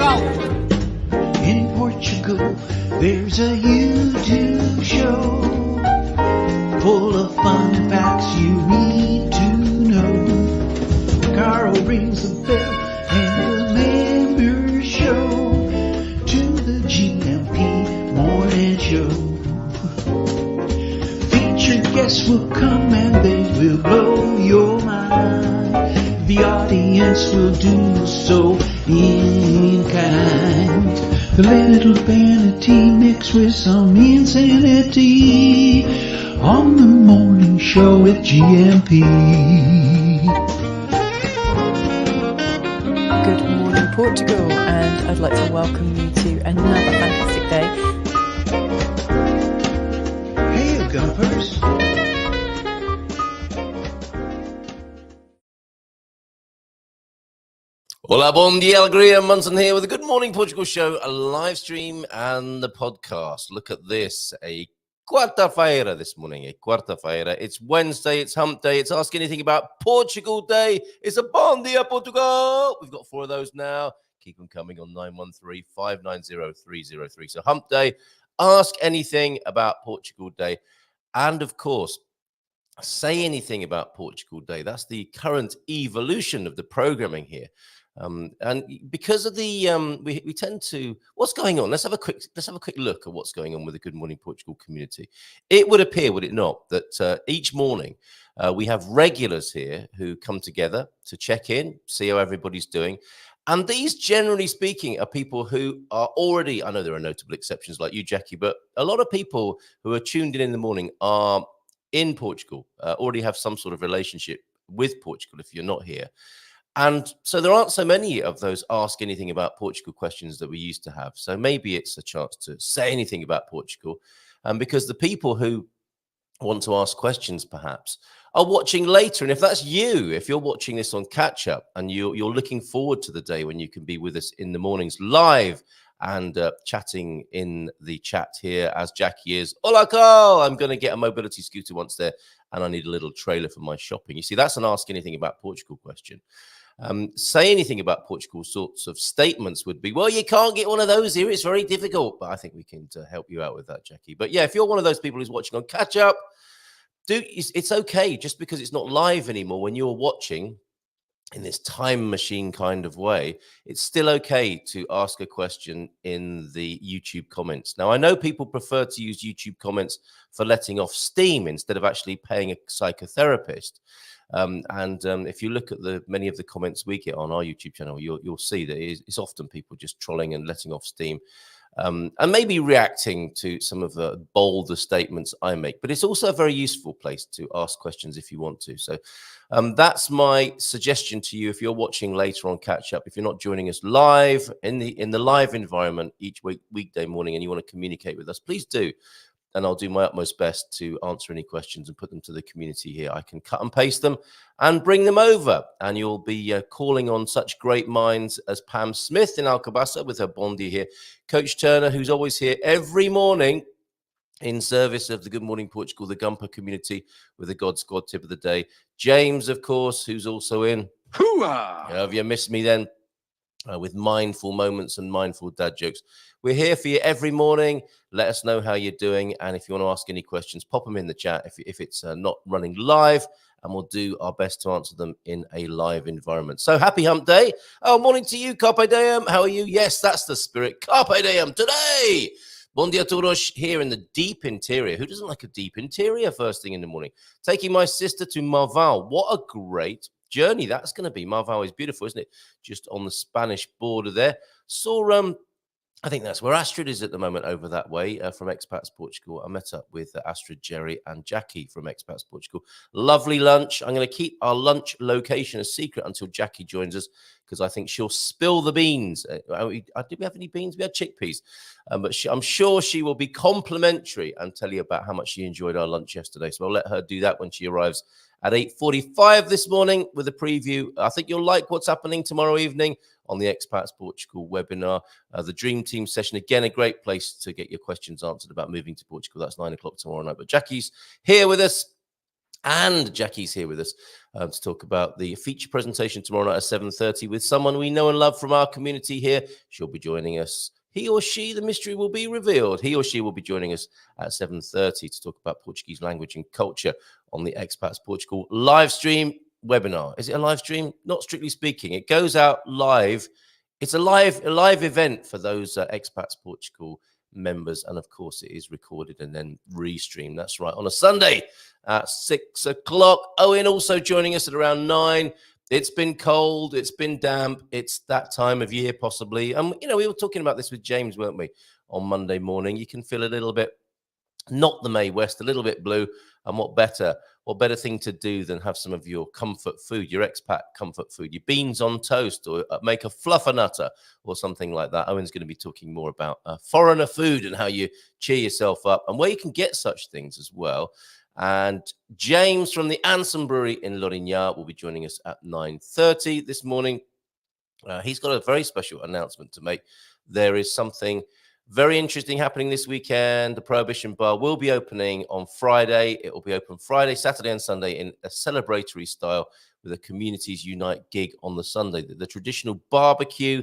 In Portugal, there's a YouTube show full of fun facts you need to know. Carl rings the bell and the members show to the GMP morning show. Featured guests will come and they will blow your mind. The audience will do so in kind. The little vanity mixed with some insanity on the morning show with GMP. Good morning, Portugal, and I'd like to welcome you to another fantastic day. Hey, Gumpers. Hola, bon dia, alegria. Munson here with the Good Morning Portugal show, a live stream and the podcast. Look at this, a Quarta-feira this morning, a Quarta-feira. It's Wednesday, it's hump day, it's Ask Anything About Portugal Day. It's a bon dia, Portugal. We've got 4 of those now. Keep them coming on 913-590-303. So hump day, Ask Anything About Portugal Day. And of course, Say Anything About Portugal Day. That's the current evolution of the programming here. And because of the we tend to, what's going on? Let's have a quick look at what's going on with the Good Morning Portugal community. It would appear, would it not, that each morning we have regulars here who come together to check in, see how everybody's doing. And these, generally speaking, are people who are already, I know there are notable exceptions like you, Jacqui, but a lot of people who are tuned in the morning are in Portugal, already have some sort of relationship with Portugal if you're not here. And so there aren't so many of those Ask Anything About Portugal questions that we used to have. So maybe it's a chance to say anything about Portugal. Because the people who want to ask questions perhaps are watching later. And if that's you, if you're watching this on catch up and you're looking forward to the day when you can be with us in the mornings live and chatting in the chat here as Jacqui is, hola, Carl, I'm going to get a mobility scooter once there and I need a little trailer for my shopping. You see, that's an Ask Anything About Portugal question. Say Anything About Portugal sorts of statements would be, well, you can't get one of those here. It's very difficult. But I think we can help you out with that, Jacqui. But yeah, if you're one of those people who's watching on catch up, it's okay just because it's not live anymore. When you're watching in this time machine kind of way, it's still okay to ask a question in the YouTube comments. Now, I know people prefer to use YouTube comments for letting off steam instead of actually paying a psychotherapist. If you look at many of the comments we get on our YouTube channel, you'll see that it's often people just trolling and letting off steam, and maybe reacting to some of the bolder statements I make. But it's also a very useful place to ask questions if you want to. So that's my suggestion to you if you're watching later on catch up. If you're not joining us live in the live environment each weekday morning and you want to communicate with us, please do. And I'll do my utmost best to answer any questions and put them to the community here. I can cut and paste them and bring them over. And you'll be calling on such great minds as Pam Smith in Alchemist with her Bondi here. Coach Turner, who's always here every morning in service of the Good Morning Portugal, the Gumper community, with a God Squad tip of the day. James, of course, who's also in. Hooah! Have you missed me then? With mindful moments and mindful dad jokes. We're here for you every morning. Let us know how you're doing. And if you want to ask any questions, pop them in the chat if it's not running live, and we'll do our best to answer them in a live environment. So happy hump day. Oh, morning to you, Carpe Diem. How are you? Yes, that's the spirit. Carpe Diem today. Bon dia todos here in the deep interior. Who doesn't like a deep interior first thing in the morning? Taking my sister to Marval. What a great journey that's going to be. Marval is beautiful, isn't it? Just on the Spanish border there. Saw I think that's where Astrid is at the moment over that way from Expats Portugal. I met up with Astrid, Jerry and Jacqui from Expats Portugal. Lovely lunch. I'm going to keep our lunch location a secret until Jacqui joins us because I think she'll spill the beans. Did we have any beans? We had chickpeas. But I'm sure she will be complimentary and tell you about how much she enjoyed our lunch yesterday. So I'll let her do that when she arrives at 8:45 this morning with a preview. I think you'll like what's happening tomorrow evening on the Expats Portugal webinar. The Dream Team session, again, a great place to get your questions answered about moving to Portugal. That's 9 o'clock tomorrow night. But Jacqui's here with us. And Jacqui's here with us to talk about the feature presentation tomorrow night at 7:30 with someone we know and love from our community here. She'll be joining us. He or she, the mystery will be revealed. He or she will be joining us at 7:30 to talk about Portuguese language and culture on the Expats Portugal live stream webinar. Is it a live stream? Not strictly speaking. It goes out live. It's a live event for those Expats Portugal members, and of course it is recorded and then restreamed. That's right, on a Sunday at 6 o'clock. Owen also joining us at around 9. It's been cold, it's been damp, it's that time of year possibly. And we were talking about this with James, weren't we, on Monday morning? You can feel a little bit not the May West, a little bit blue. And what better thing to do than have some of your comfort food, your expat comfort food, your beans on toast, or make a fluffernutter or something like that. Owen's going to be talking more about foreigner food and how you cheer yourself up and where you can get such things as well. And James from the Andsome Brewery in Lourinhã will be joining us at 9:30 this morning. He's got a very special announcement to make. There is something very interesting happening this weekend. The Prohibition Bar will be opening on Friday. It will be open Friday, Saturday, and Sunday in a celebratory style with a Communities Unite gig on the Sunday. The traditional barbecue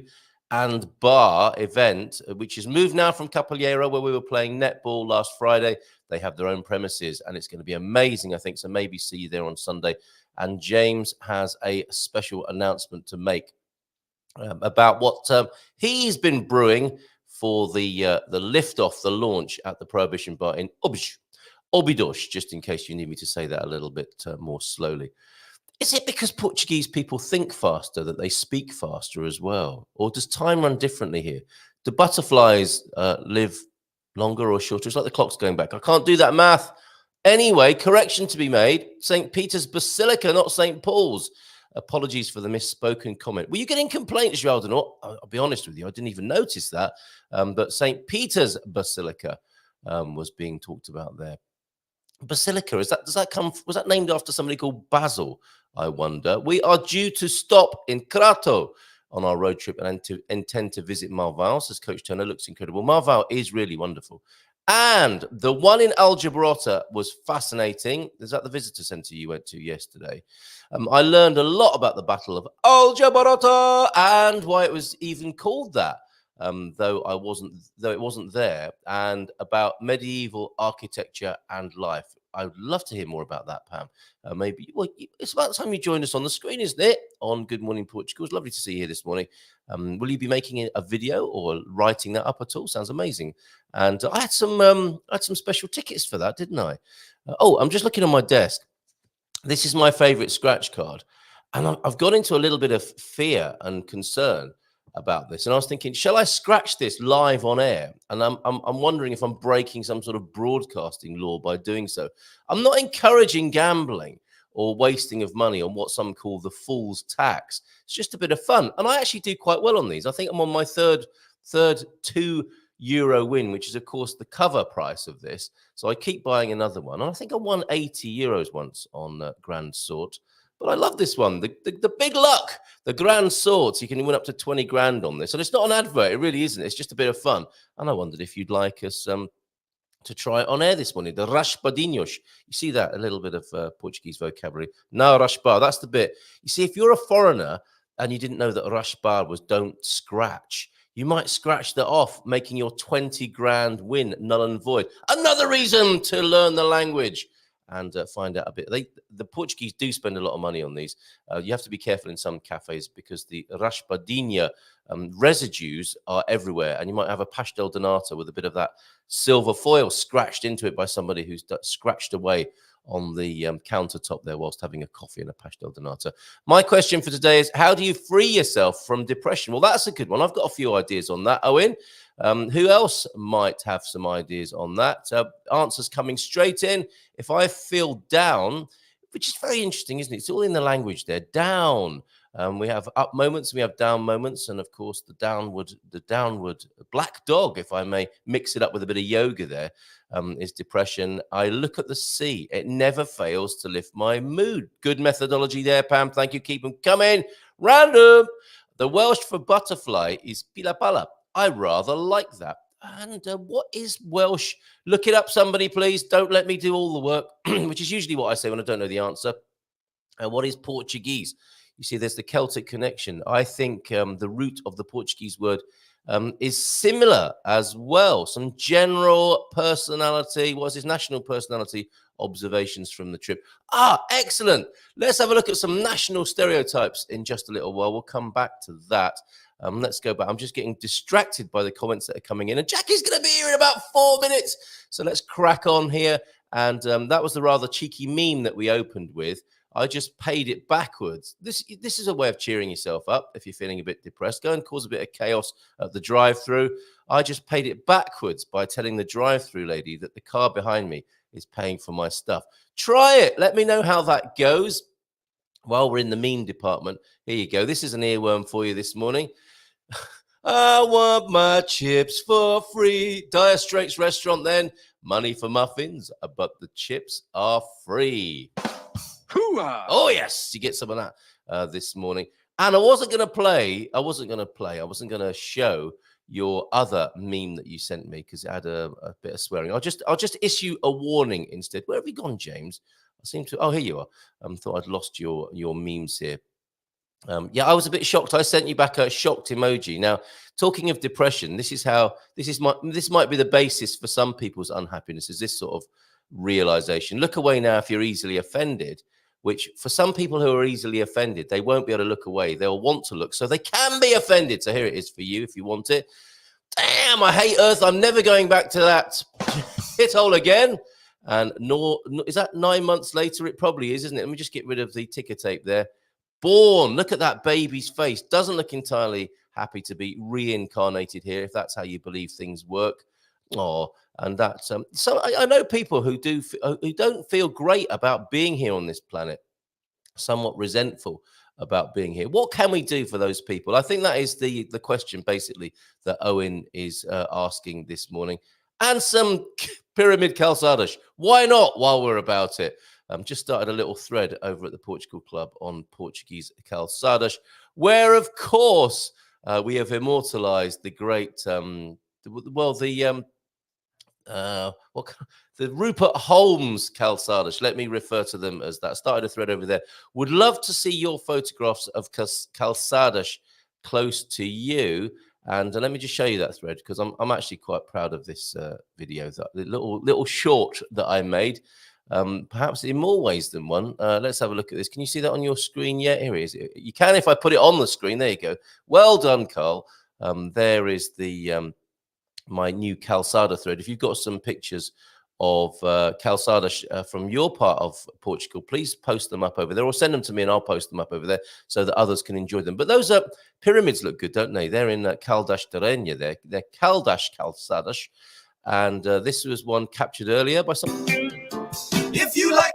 and bar event, which has moved now from Capoeira, where we were playing netball last Friday. They have their own premises, and it's going to be amazing, I think. So maybe see you there on Sunday. And James has a special announcement to make about what he's been brewing for the liftoff, the launch at the Prohibition Bar in Óbidos, just in case you need me to say that a little bit more slowly. Is it because Portuguese people think faster that they speak faster as well? Or does time run differently here? Do butterflies live longer or shorter? It's like the clock's going back. I can't do that math. Anyway, correction to be made. St. Peter's Basilica, not St. Paul's. Apologies for the misspoken comment. Were you getting complaints, Geraldine? I'll be honest with you, I didn't even notice that. But St. Peter's Basilica was being talked about there. Basilica, was that named after somebody called Basil, I wonder? We are due to stop in Crato on our road trip and intend to visit Marval, says Coach Turner. Looks incredible. Marval is really wonderful. And the one in Algibraltar was fascinating. Is that the visitor centre you went to yesterday? I learned a lot about the Battle of Algibraltar and why it was even called that, though it wasn't there, and about medieval architecture and life. I would love to hear more about that, Pam. Maybe it's about time you joined us on the screen, isn't it? On Good Morning Portugal. It's lovely to see you here this morning. Will you be making a video or writing that up at all? Sounds amazing. And I had some special tickets for that, didn't I? I'm just looking on my desk. This is my favorite scratch card, and I've got into a little bit of fear and concern about this. And I was thinking, shall I scratch this live on air? And I'm wondering if I'm breaking some sort of broadcasting law by doing so. I'm not encouraging gambling or wasting of money on what some call the fool's tax. It's just a bit of fun, and I actually do quite well on these. I think I'm on my third €2 win, which is of course the cover price of this. So I keep buying another one. And I think I won €80 once on Grand Sort. But I love this one, the big luck, the Grand Swords. You can win up to 20 grand on this. And it's not an advert, it really isn't. It's just a bit of fun. And I wondered if you'd like us to try it on air this morning. The raspadinhos. You see that? A little bit of Portuguese vocabulary. No, raspar, that's the bit. You see, if you're a foreigner and you didn't know that raspar was don't scratch, you might scratch that off, making your 20 grand win null and void. Another reason to learn the language and find out a bit. The Portuguese do spend a lot of money on these. You have to be careful in some cafes because the raspadinha residues are everywhere, and you might have a pastel de nata with a bit of that silver foil scratched into it by somebody who's scratched away on the countertop there whilst having a coffee and a pastel de nata. My question for today is, how do you free yourself from depression? Well, that's a good one. I've got a few ideas on that, Owen. Who else might have some ideas on that? Answers coming straight in. If I feel down, which is very interesting, isn't it? It's all in the language there. Down. We have up moments, we have down moments, and of course the downward black dog, if I may mix it up with a bit of yoga there, is depression. I look at the sea. It never fails to lift my mood. Good methodology there, Pam. Thank you. Keep them coming. Random. The Welsh for butterfly is pilapala. I rather like that. And what is Welsh? Look it up, somebody, please. Don't let me do all the work, which is usually what I say when I don't know the answer. And what is Portuguese? You see, there's the Celtic connection. I think the root of the Portuguese word is similar as well. Some general personality, what's his national personality observations from the trip? Excellent. Let's have a look at some national stereotypes in just a little while. We'll come back to that. Let's go back. I'm just getting distracted by the comments that are coming in. And Jacqui's going to be here in about 4 minutes. So let's crack on here. And that was the rather cheeky meme that we opened with. I just paid it backwards. This is a way of cheering yourself up if you're feeling a bit depressed. Go and cause a bit of chaos at the drive-through. I just paid it backwards by telling the drive-through lady that the car behind me is paying for my stuff. Try it. Let me know how that goes. While we're in the meme department, here you go. This is an earworm for you this morning. I want my chips for free. Dire Straits restaurant then. Money for muffins, but the chips are free. Hoo-ah. Oh, yes. You get some of that this morning. And I wasn't going to show your other meme that you sent me because it had a bit of swearing. I'll just issue a warning instead. Where have you gone, James? I seem to. Oh, here you are. Thought I'd lost your memes here. Yeah, I was a bit shocked. I sent you back a shocked emoji. Now, talking of depression, this might be the basis for some people's unhappiness. Is this sort of realization? Look away now if you're easily offended. Which for some people who are easily offended, they won't be able to look away. They'll want to look, so they can be offended. So here it is for you if you want it. Damn, I hate Earth. I'm never going back to that shithole again. And nor is that 9 months later? It probably is, isn't it? Let me just get rid of the ticker tape there. Born. Look at that baby's face. Doesn't look entirely happy to be reincarnated here, if that's how you believe things work. Oh, and that's so I know people who don't feel great about being here on this planet, somewhat resentful about being here. What can we do for those people? I think that is the question basically that Owen is asking this morning. And some pyramid calçadas. Why not? While we're about it, just started a little thread over at the Portugal Club on Portuguese calçadas, where of course we have immortalized the great the Rupert Holmes calçadas. Let me refer to them as that. Started a thread over there. Would love to see your photographs of calçadas close to you. And let me just show you that thread because I'm actually quite proud of this video, that little short that I made. Perhaps in more ways than one. Let's have a look at this. Can you see that on your screen? Yeah, here it is. You can if I put it on the screen. There you go. Well done, Carl. There is the my new calçada thread. If you've got some pictures of calçadas from your part of Portugal, please post them up over there or send them to me and I'll post them up over there so that others can enjoy them. But those pyramids look good, don't they? They're in Caldas de Rainha. They're Caldas calçadas. And this was one captured earlier by some... If you like...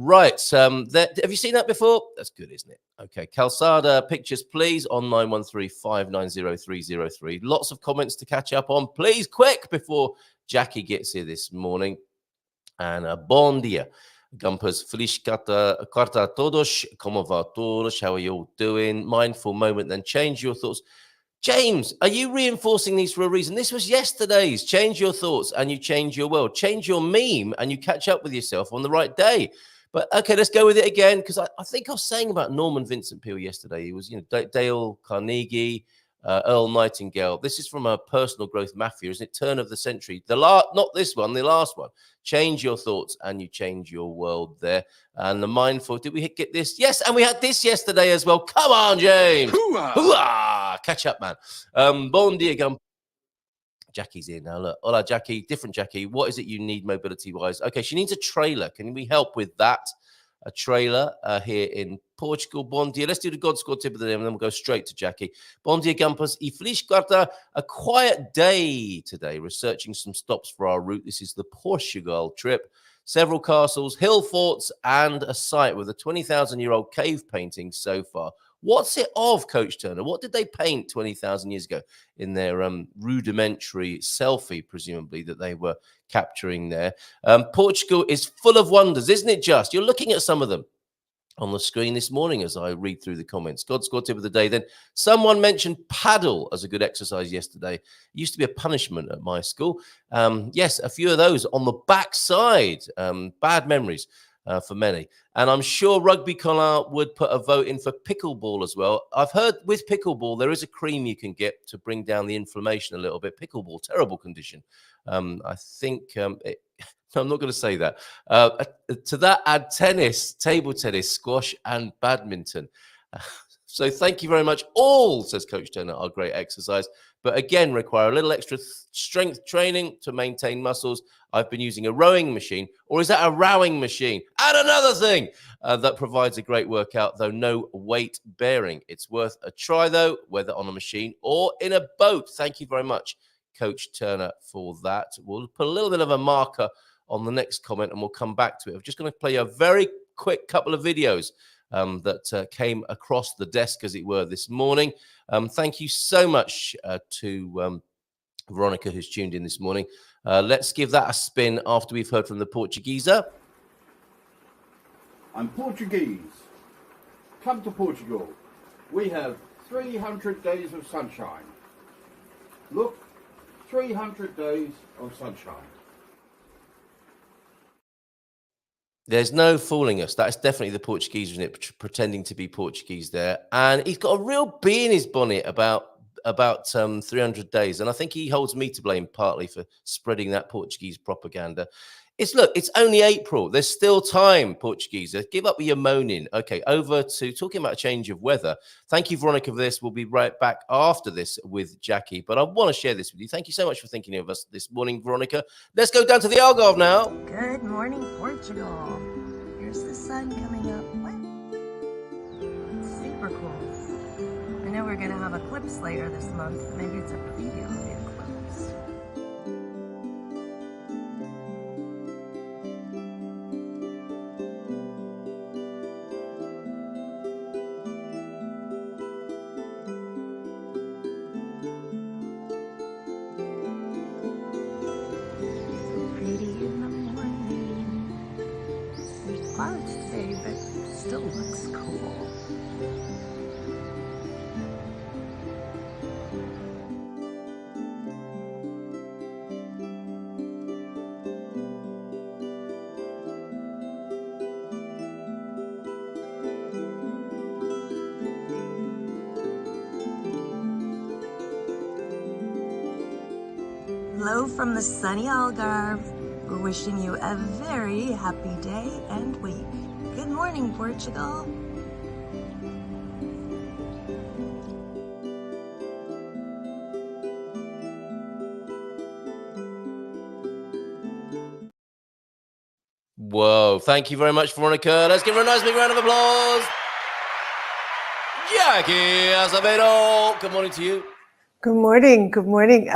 Right. Have you seen that before? That's good, isn't it? Okay. Calçada pictures, please, on 913-590-303. Lots of comments to catch up on. Please, quick, before Jacqui gets here this morning. And bom dia. Gumpers, feliz quarta a todos. Como va todos? How are you all doing? Mindful moment, then change your thoughts. James, are you reinforcing these for a reason? This was yesterday's. Change your thoughts and you change your world. Change your meme and you catch up with yourself on the right day. But okay, let's go with it again because I think I was saying about Norman Vincent Peale yesterday. He was, Dale Carnegie, Earl Nightingale. This is from a personal growth mafia, isn't it? Turn of the century. Not this one, the last one. Change your thoughts and you change your world there. And the mindful, did we get this? Yes, and we had this yesterday as well. Come on, James. Hoo-ah. Hoo-ah. Catch up, man. Bon dia, Gump. Jacqui's here now. Look, hola, Jacqui. Different Jacqui. What is it you need mobility-wise? Okay, she needs a trailer. Can we help with that? A trailer here in Portugal. Bon dia. Let's do the God Squad tip of the day, and then we'll go straight to Jacqui. Bon dia, Gumpers. E feliz quarta. A quiet day today, researching some stops for our route. This is the Portugal trip. Several castles, hill forts, and a site with a 20,000-year-old cave painting so far. What's it of, Coach Turner? What did they paint 20,000 years ago in their rudimentary selfie, presumably, that they were capturing there? Portugal is full of wonders, isn't it just? You're looking at some of them. on the screen this morning as I read through the comments. God score tip of the day. Then someone mentioned paddle as a good exercise yesterday. It used to be a punishment at my school. Yes, a few of those on the backside. Bad memories for many. And I'm sure Rugby Collar would put a vote in for pickleball as well. I've heard with pickleball, there is a cream you can get to bring down the inflammation a little bit. Pickleball, terrible condition. I think I'm not going to say that. To that, add tennis, table tennis, squash, and badminton. So thank you very much. All, says Coach Turner, are great exercise, but again, require a little extra strength training to maintain muscles. I've been using a rowing machine, or is that a rowing machine? And another thing that provides a great workout, though no weight bearing. It's worth a try, though, whether on a machine or in a boat. Thank you very much, Coach Turner, for that. We'll put a little bit of a marker on the next comment and we'll come back to it. I'm just going to play a very quick couple of videos that came across the desk, as it were, this morning. Thank you so much to Veronica, who's tuned in this morning. Let's give that a spin after we've heard from the Portugueser. I'm Portuguese. Come to Portugal. We have 300 days of sunshine. Look, 300 days of sunshine. There's no fooling us. That's definitely the Portuguese, isn't it? Pretending to be Portuguese there. And he's got a real bee in his bonnet about 300 days. And I think he holds me to blame partly for spreading that Portuguese propaganda. It's only April. There's still time, Portuguese. Give up your moaning. Okay, over to talking about a change of weather. Thank you, Veronica, for this. We'll be right back after this with Jacqui. But I want to share this with you. Thank you so much for thinking of us this morning, Veronica. Let's go down to the Algarve now. Good morning, Portugal. Here's the sun coming up. It's super cool. I know we're going to have eclipse later this month. Maybe it's a preview of the eclipse. Clouds today, but it still looks cool. Hello from the sunny Algarve. We're wishing you a very happy day and week. Good morning, Portugal. Whoa, thank you very much, Veronica. Let's give her a nice big round of applause. Jacqui Azevedo, good morning to you. Good morning. Good morning.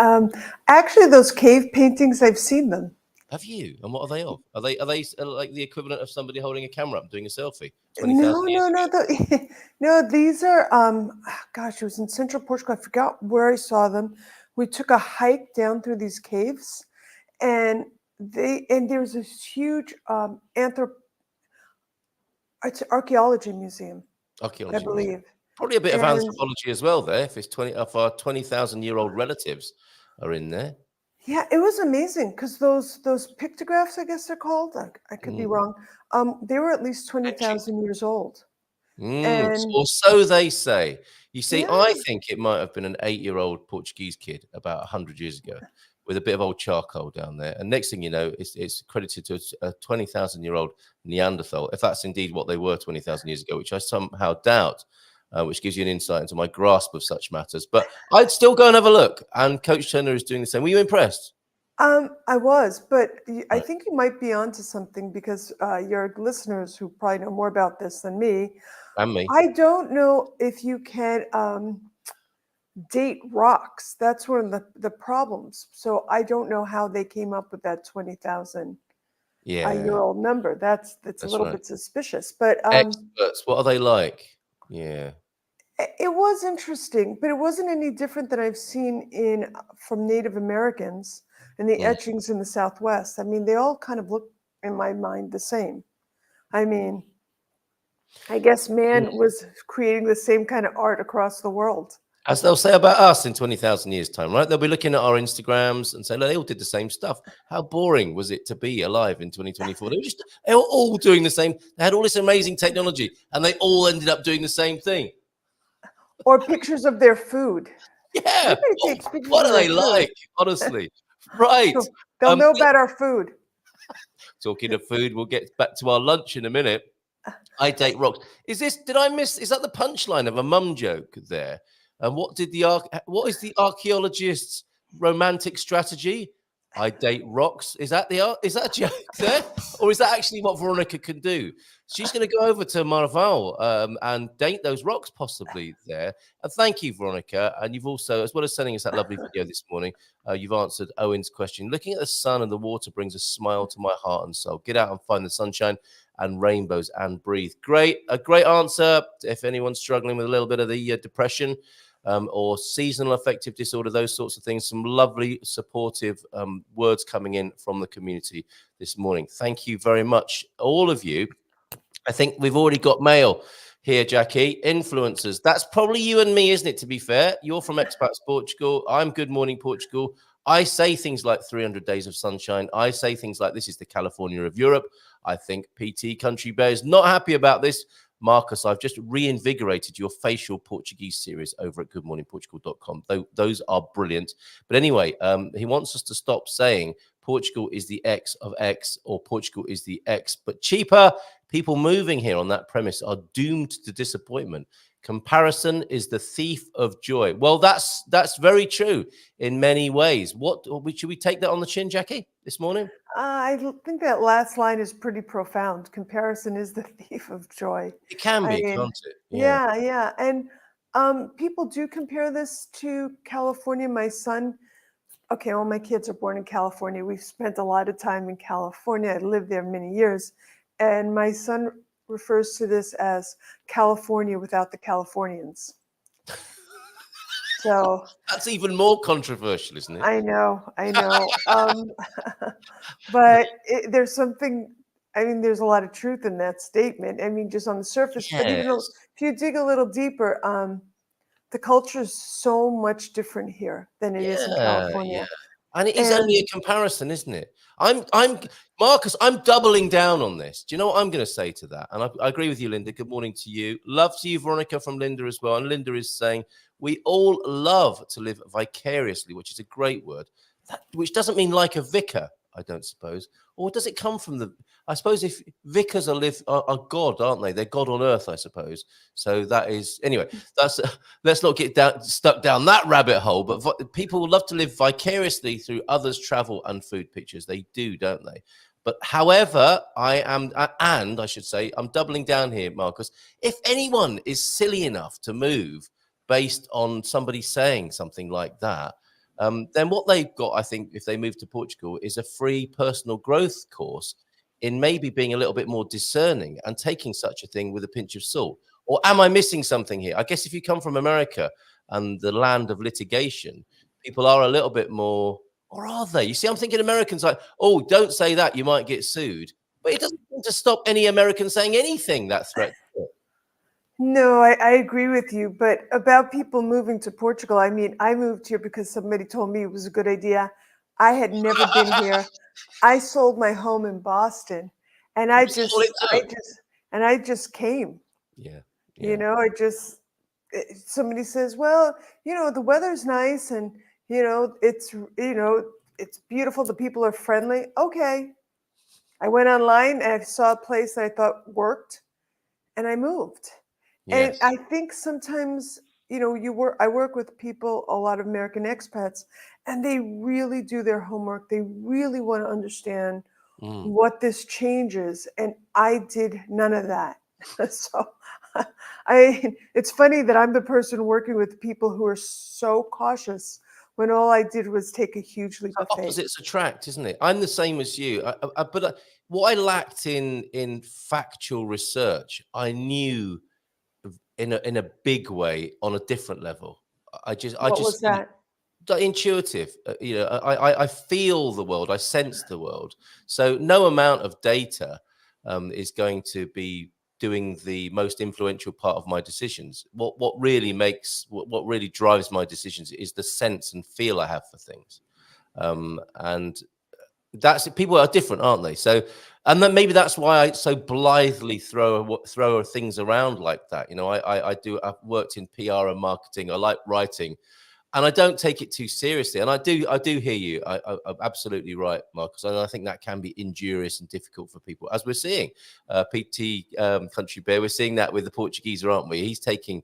Actually, those cave paintings, I've seen them. Have you? And what are they of? Are they like the equivalent of somebody holding a camera up doing a selfie? No. No, these are, gosh, it was in central Portugal. I forgot where I saw them. We took a hike down through these caves and there's this huge it's an archaeology museum, Archaeology, I believe. Probably a bit of anthropology as well there, if it's 20 of our 20,000-year-old relatives are in there. Yeah, it was amazing because those pictographs, I guess they're called, I could be wrong, they were at least 20,000 years old. Or so they say. You see, Yeah. I think it might have been an 8-year-old Portuguese kid about 100 years ago with a bit of old charcoal down there. And next thing you know, it's credited to a 20,000-year-old Neanderthal, if that's indeed what they were 20,000 years ago, which I somehow doubt. Which gives you an insight into my grasp of such matters. But I'd still go and have a look. And Coach Turner is doing the same. Were you impressed? I was, but I think you might be onto something because your listeners who probably know more about this than me. And me. I don't know if you can date rocks. That's one of the problems. So I don't know how they came up with that 20,000 year old number. That's a little bit suspicious. But experts, what are they like? Yeah. It was interesting, but it wasn't any different than I've seen from Native Americans and the etchings in the Southwest. I mean, they all kind of look, in my mind, the same. I mean, I guess man was creating the same kind of art across the world. As they'll say about us in 20,000 years' time, right? They'll be looking at our Instagrams and say, look, they all did the same stuff. How boring was it to be alive in 2024? They were all doing the same. They had all this amazing technology, and they all ended up doing the same thing. Or pictures of their food. Yeah. What are they like, honestly? Right. They'll know about our food. Talking of food, we'll get back to our lunch in a minute. I date rocks. Is that the punchline of a mum joke there? And what is the archaeologist's romantic strategy? I date rocks. Is that a joke there? Or is that actually what Veronica can do? She's going to go over to Marval and date those rocks possibly there. And thank you, Veronica. And you've also, as well as sending us that lovely video this morning, you've answered Owen's question. Looking at the sun and the water brings a smile to my heart and soul. Get out and find the sunshine and rainbows and breathe. A great answer. If anyone's struggling with a little bit of the depression, or seasonal affective disorder, those sorts of things. Some lovely supportive words coming in from the community this morning. Thank you very much, all of you. I think we've already got mail here, Jacqui. Influencers. That's probably you and me, isn't it, to be fair? You're from Expats Portugal. I'm Good Morning Portugal. I say things like 300 days of sunshine. I say things like this is the California of Europe. I think PT Country Bear is not happy about this. Marcus, I've just reinvigorated your facial Portuguese series over at goodmorningportugal.com. Those are brilliant. But anyway, he wants us to stop saying Portugal is the X of X or Portugal is the X, but cheaper. People moving here on that premise are doomed to disappointment. Comparison is the thief of joy. Well, that's very true in many ways. Should we take that on the chin, Jacqui, this morning? I think that last line is pretty profound. Comparison is the thief of joy. It can be, can't it? Yeah. And people do compare this to California. My son, all my kids are born in California. We've spent a lot of time in California. I lived there many years. And my son refers to this as California without the Californians. So that's even more controversial, isn't it? I know. But there's something, there's a lot of truth in that statement. Just on the surface, yes. But even if you dig a little deeper, the culture is so much different here than it is in California. Yeah. And it is only a comparison, isn't it? Marcus, I'm doubling down on this. Do you know what I'm going to say to that? And I agree with you, Linda. Good morning to you. Love to you, Veronica, from Linda as well. And Linda is saying, we all love to live vicariously, which is a great word, which doesn't mean like a vicar, I don't suppose. Or does it come from I suppose if vicars are God, aren't they? They're God on earth, I suppose. So that is, anyway, let's not get stuck down that rabbit hole. But people love to live vicariously through others' travel and food pictures. They do, don't they? But however, I'm doubling down here, Marcus. If anyone is silly enough to move based on somebody saying something like that, then what they've got, I think, if they move to Portugal, is a free personal growth course in maybe being a little bit more discerning and taking such a thing with a pinch of salt. Or am I missing something here? I guess if you come from America and the land of litigation, people are a little bit more, or are they? You see, I'm thinking Americans like, oh, don't say that, you might get sued. But it doesn't seem to stop any American saying anything, that threat. No, I agree with you. But about people moving to Portugal, I moved here because somebody told me it was a good idea. I had never been here. I sold my home in Boston, and I just came. Yeah. Somebody says, well, the weather's nice, and it's beautiful. The people are friendly. Okay. I went online and I saw a place that I thought worked, and I moved. Yes. And I think sometimes, I work with people, a lot of American expats, and they really do their homework. They really want to understand what this change is. And I did none of that. So it's funny that I'm the person working with people who are so cautious when all I did was take a huge leap of faith. Opposites attract, isn't it? I'm the same as you. But what I lacked in factual research, I knew in a big way on a different level. What was that? Intuitive. I feel the world. I sense the world. So no amount of data is going to be doing the most influential part of my decisions. What really drives my decisions is the sense and feel I have for things. And that's people are different, aren't they? So, and then maybe that's why I so blithely throw things around like that. You know, I've worked in PR and marketing. I like writing, and I don't take it too seriously. And I do hear you. I'm absolutely right, Marcus. And I think that can be injurious and difficult for people, as we're seeing. PT Country Bear, we're seeing that with the Portuguese, aren't we? He's taking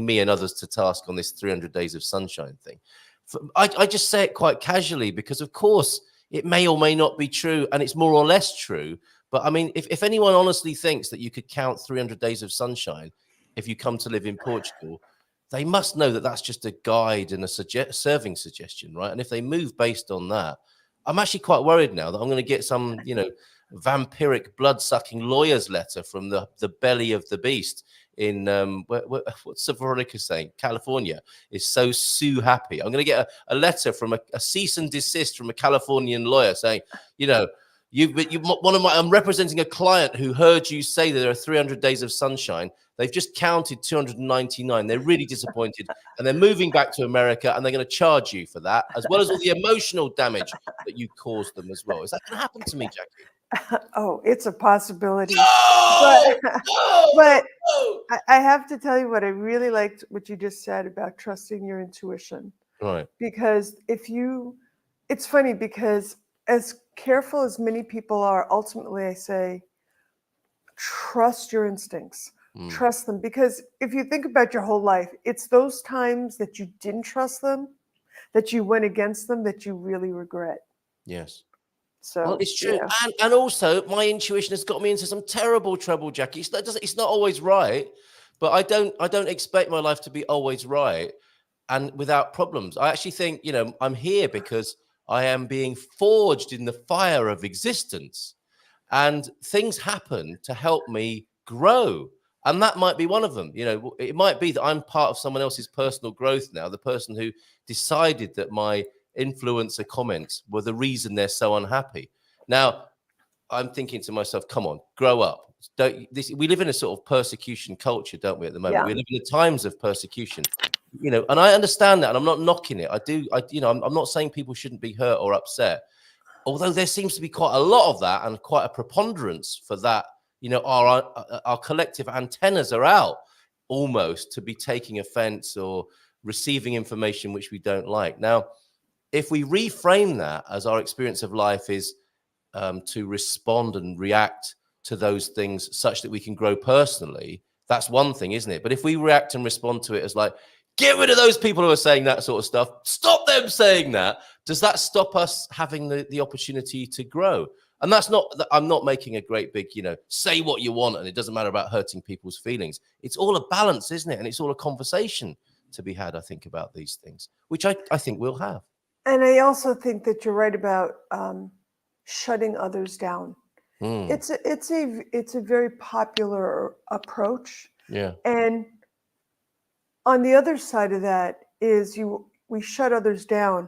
me and others to task on this 300 days of sunshine thing. I just say it quite casually because, of course, it may or may not be true, and it's more or less true. But I mean, if anyone honestly thinks that you could count 300 days of sunshine if you come to live in Portugal, they must know that that's just a guide and a serving suggestion, right? And if they move based on that, I'm actually quite worried now that I'm going to get some, vampiric blood-sucking lawyer's letter from the belly of the beast in what's Veronica saying? California is so sue happy. I'm going to get a letter from a cease and desist from a Californian lawyer saying, I'm representing a client who heard you say that there are 300 days of sunshine. They've just counted 299. They're really disappointed, and they're moving back to America, and they're going to charge you for that, as well as all the emotional damage that you caused them as well. Is that going to happen to me, Jacqui? Oh, it's a possibility. No! But I have to tell you what I really liked what you just said about trusting your intuition. Right. Because it's funny because as careful as many people are, ultimately I say, trust your instincts. Trust them. Because if you think about your whole life, it's those times that you didn't trust them, that you went against them, that you really regret. Yes. So, well, it's true. Yeah. And also my intuition has got me into some terrible trouble, Jacqui. It's not always right, but I don't expect my life to be always right and without problems. I actually think, I'm here because I am being forged in the fire of existence, and things happen to help me grow. And that might be one of them. It might be that I'm part of someone else's personal growth now, the person who decided that my influencer comments were the reason they're so unhappy. Now, I'm thinking to myself, come on, grow up. We live in a sort of persecution culture, don't we, at the moment? Yeah. We live in the times of persecution, and I understand that, and I'm not knocking it. I'm not saying people shouldn't be hurt or upset, although there seems to be quite a lot of that and quite a preponderance for that. Our collective antennas are out almost to be taking offense or receiving information which we don't like. Now, if we reframe that as our experience of life is to respond and react to those things such that we can grow personally, that's one thing, isn't it? But if we react and respond to it as like, get rid of those people who are saying that sort of stuff, stop them saying that, does that stop us having the opportunity to grow? And I'm not making a great big, say what you want and it doesn't matter about hurting people's feelings. It's all a balance, isn't it? And it's all a conversation to be had, I think, about these things, which I think we'll have. And I also think that you're right about shutting others down. It's a very popular approach. Yeah. And on the other side of that is we shut others down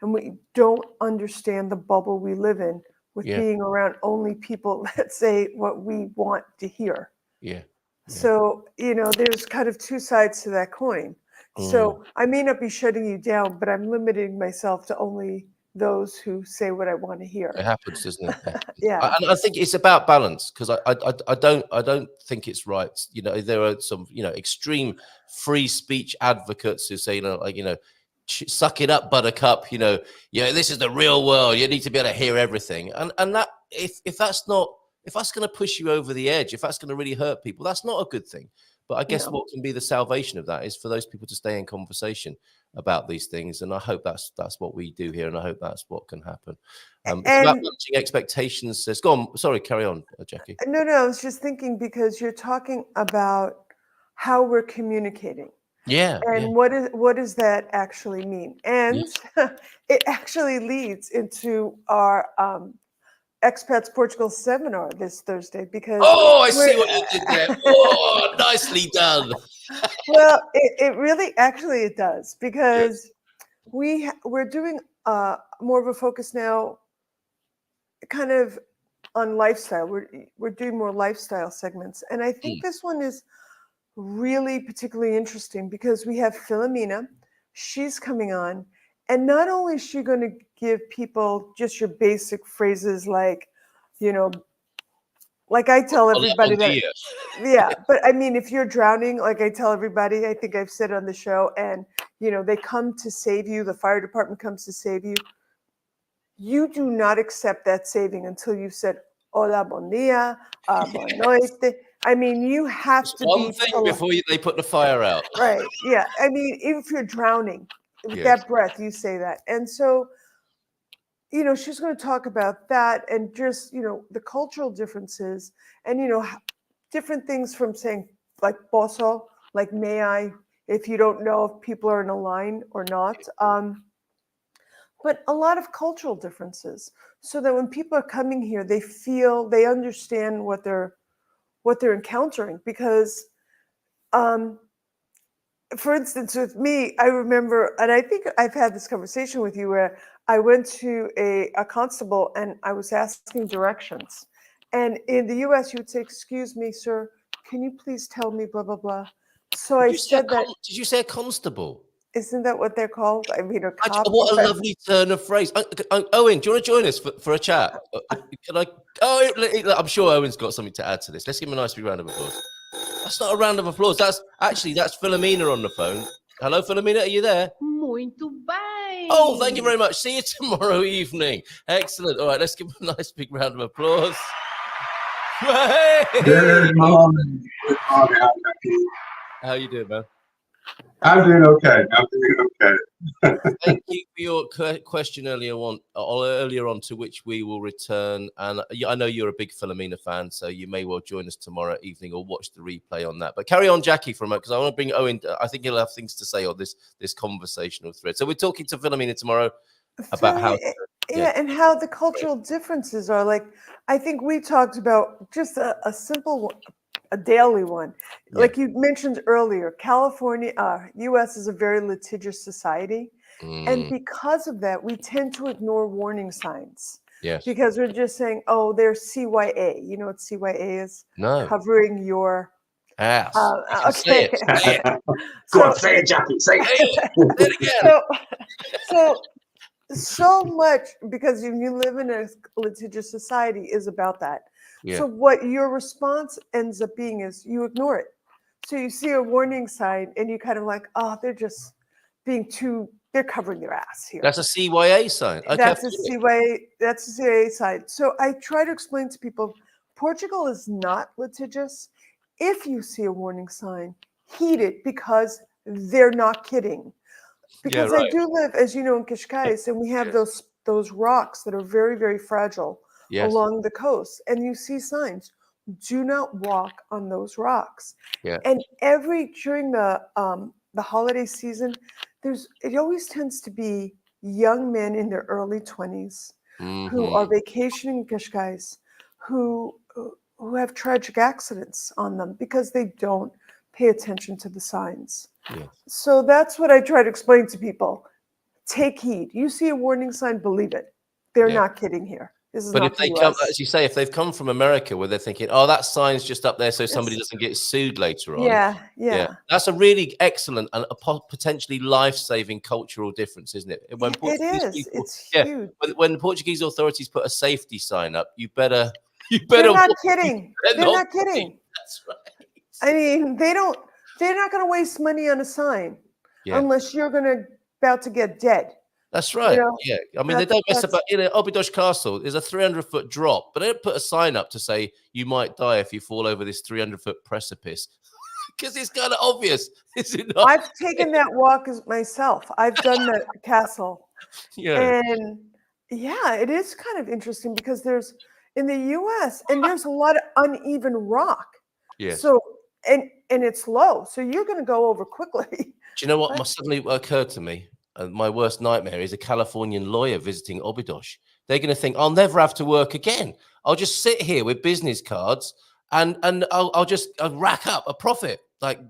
and we don't understand the bubble we live in with being around only people that say what we want to hear. Yeah. So, there's kind of two sides to that coin. So I may not be shutting you down, but I'm limiting myself to only those who say what I want to hear. It happens, doesn't it? Yeah. And I think it's about balance, because I don't think it's right. There are some extreme free speech advocates who say suck it up, buttercup. This is the real world. You need to be able to hear everything. And that if that's going to push you over the edge, if that's going to really hurt people, that's not a good thing. But I guess what can be the salvation of that is for those people to stay in conversation about these things. And I hope that's what we do here. And I hope that's what can happen. It's about managing expectations. Go on. Sorry, carry on, Jacqui. No, I was just thinking because you're talking about how we're communicating. Yeah. And what does that actually mean? And it actually leads into our Expats Portugal seminar this Thursday, because I see what you did there. Oh, nicely done. Well, it really actually it does, because we're doing more of a focus now, kind of on lifestyle. We're doing more lifestyle segments, and I think this one is really particularly interesting because we have Philomena. She's coming on, and not only is she going to give people just your basic phrases like, you know, like I tell everybody that, yeah, but I mean, if you're drowning, like I tell everybody, I think I've said on the show, and, you know, they come to save you, the fire department comes to save you. You do not accept that saving until you've said, hola, bon dia, bon noite. I mean, you have to one be thing polite. before they put the fire out. Right. Yeah. I mean, even if you're drowning, with that breath, you say that. And so, you know, she's going to talk about that and just, you know, the cultural differences and, you know, different things from saying like posso, like may I, if you don't know if people are in a line or not. But a lot of cultural differences so that when people are coming here, they feel, they understand what they're encountering because, for instance, with me, I remember, and I think I've had this conversation with you where I went to a constable and I was asking directions. And in the US, you would say, excuse me, sir, can you please tell me blah, blah, blah. So I said that. Did you say a constable? Isn't that what they're called? I mean, a cop. What a lovely turn of phrase. Owen, do you want to join us for a chat? Can I? Oh, I'm sure Owen's got something to add to this. Let's give him a nice big round of applause. That's not a round of applause. That's Philomena on the phone. Hello, Philomena, are you there? Muito bem. Oh, thank you very much. See you tomorrow evening. Excellent. All right, let's give him a nice big round of applause. Good morning. Good morning. How you doing, man? I'm doing okay. Thank you for your question earlier on, to which we will return. And I know you're a big Philomena fan, so you may well join us tomorrow evening or watch the replay on that. But carry on, Jacqui, for a moment, because I want to bring Owen. I think he'll have things to say on this conversational thread. So we're talking to Philomena tomorrow about how. Yeah, and how the cultural differences are. Like, I think we talked about just a simple one. A daily one. Yeah. Like you mentioned earlier, California, US is a very litigious society. And because of that, we tend to ignore warning signs. Yes. Because we're just saying, oh, there's CYA. You know what CYA is? No. Covering your ass. Okay. Say it. Go on, say it, Jacqui. Say it. Say it again. So much, because when you live in a litigious society, is about that. Yeah. So what your response ends up being is you ignore it. So you see a warning sign and you kind of like, oh, they're just being they're covering their ass here. That's a CYA sign. Okay, that's a CYA sign. So I try to explain to people, Portugal is not litigious. If you see a warning sign, heed it because they're not kidding. Because I do live, as you know, in Cascais, and we have those rocks that are very, very fragile. Yes. Along the coast, and you see signs, do not walk on those rocks. Yeah. And during the holiday season, it always tends to be young men in their early 20s who are vacationing in Cascais, who have tragic accidents on them because they don't pay attention to the signs. Yes. So that's what I try to explain to people. Take heed. You see a warning sign, believe it. They're not kidding here. But if they come, as you say, if they've come from America where they're thinking, oh, that sign's just up there so somebody doesn't get sued later on. Yeah. That's a really excellent and a potentially life-saving cultural difference, isn't it? It is. It's huge. When the Portuguese authorities put a safety sign up, you better. They're not kidding. They're not kidding. That's right. I mean, they're not going to waste money on a sign unless you're about to get dead. That's right. You know, yeah. I mean, they don't mess about. In Óbidos Castle, there's a 300-foot drop, but they don't put a sign up to say you might die if you fall over this 300-foot precipice, because it's kind of obvious, is it not? I've taken that walk myself. I've done the castle. Yeah. And it is kind of interesting because there's in the US and there's a lot of uneven rock. Yeah. So and it's low, so you're going to go over quickly. Do you know what suddenly occurred to me? My worst nightmare is a Californian lawyer visiting Óbidos. They're going to think, I'll never have to work again. I'll just sit here with business cards and I'll just rack up a profit like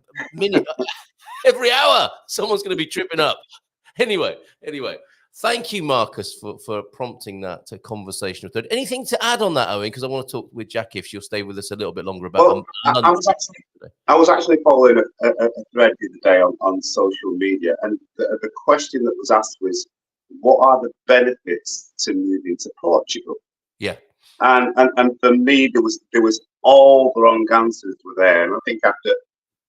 every hour. Someone's going to be tripping up. Anyway, Thank you, Marcus, for prompting that conversation. Anything to add on that, Owen? Because I want to talk with Jacqui if she'll stay with us a little bit longer about. Well, I was actually following a thread the other day on social media, and the question that was asked was, "What are the benefits to moving to Portugal?" Yeah, and for me, there was all the wrong answers were there, and I think after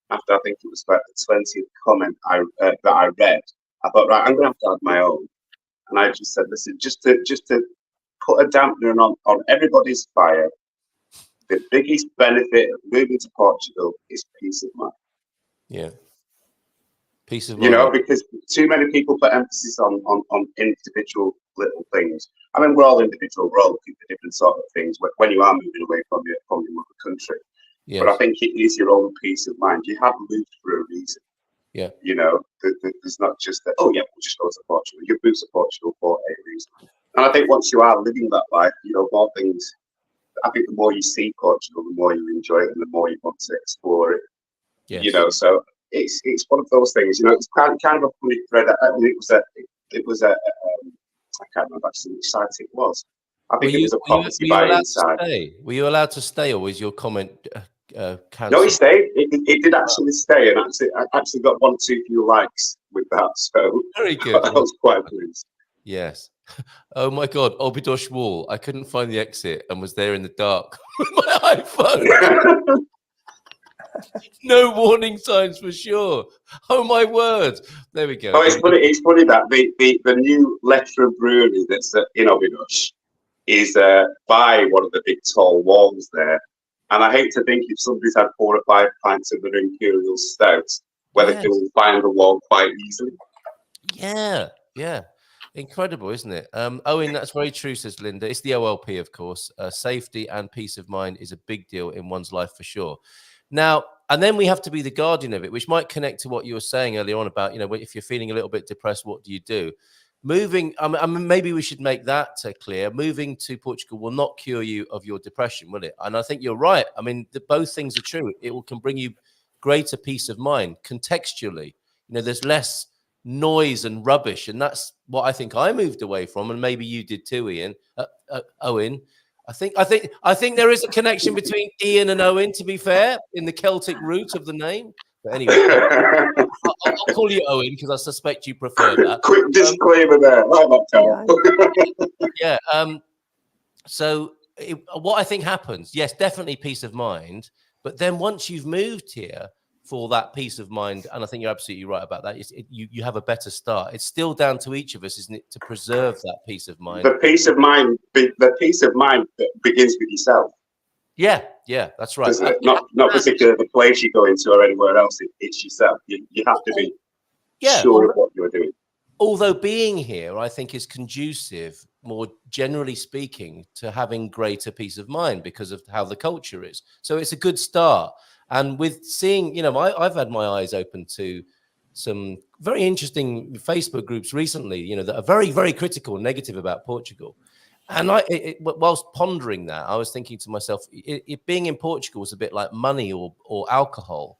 I think it was about the 20th comment that I read, I thought, right, I'm going to have to add my own. And I just said, listen, just to put a dampener on everybody's fire, the biggest benefit of moving to Portugal is peace of mind. Yeah. Peace of mind. You know, mind. because too many people put emphasis on individual little things. I mean, we're all individual, we're all looking for different sort of things when you are moving away from your mother country. Yes. But I think it is your own peace of mind. You have moved for a reason. Yeah. You know, there's not just that, oh yeah, we'll just go to Portugal. You've moved to Portugal for a reason. And I think once you are living that life, you know, more things, I think the more you see Portugal, the more you enjoy it and the more you want to explore it. Yes. You know, so it's one of those things, you know, it's kind of a funny thread. I mean, it was a I can't remember actually which site it was. I think it was a property buy inside. Were you allowed to stay, or was your comment cancelled? No, he stayed. It did actually stay, and I actually got 1 or 2 few likes with that. So very good. I was quite pleased. Yes. Oh my God, Obidosh Wall. I couldn't find the exit and was there in the dark with my iPhone. No warning signs for sure. Oh my word! There we go. Oh, it's funny. It's funny that the new Letra brewery that's in Obidosh is by one of the big tall walls there. And I hate to think if somebody's had 4 or 5 pints of their imperial stout, whether they will find the wall quite easily. Yeah, yeah. Incredible, isn't it? Owen, that's very true, says Linda. It's the OLP, of course. Safety and peace of mind is a big deal in one's life for sure. Now, and then we have to be the guardian of it, which might connect to what you were saying earlier on about, you know, if you're feeling a little bit depressed, what do you do? Moving, I mean, maybe we should make that clear. Moving to Portugal will not cure you of your depression, will it? And I think you're right. I mean, both things are true. It can bring you greater peace of mind contextually. You know, there's less noise and rubbish, and that's what I think I moved away from, and maybe you did too, Ian. Owen, I think there is a connection between Ian and Owen, to be fair, in the Celtic root of the name. But anyway, I'll call you Owen because I suspect you prefer that. Quick disclaimer there. Yeah. So what I think happens, yes, definitely peace of mind. But then once you've moved here for that peace of mind, and I think you're absolutely right about that, you have a better start. It's still down to each of us, isn't it, to preserve that peace of mind. The peace of mind begins with yourself. Yeah, that's right. Not particularly the place you go into or anywhere else. It's yourself. You have to be sure of what you're doing. Although being here, I think, is conducive, more generally speaking, to having greater peace of mind because of how the culture is. So it's a good start. And with seeing, you know, I've had my eyes open to some very interesting Facebook groups recently, you know, that are very, very critical and negative about Portugal. And whilst pondering that, I was thinking to myself, being in Portugal is a bit like money or alcohol.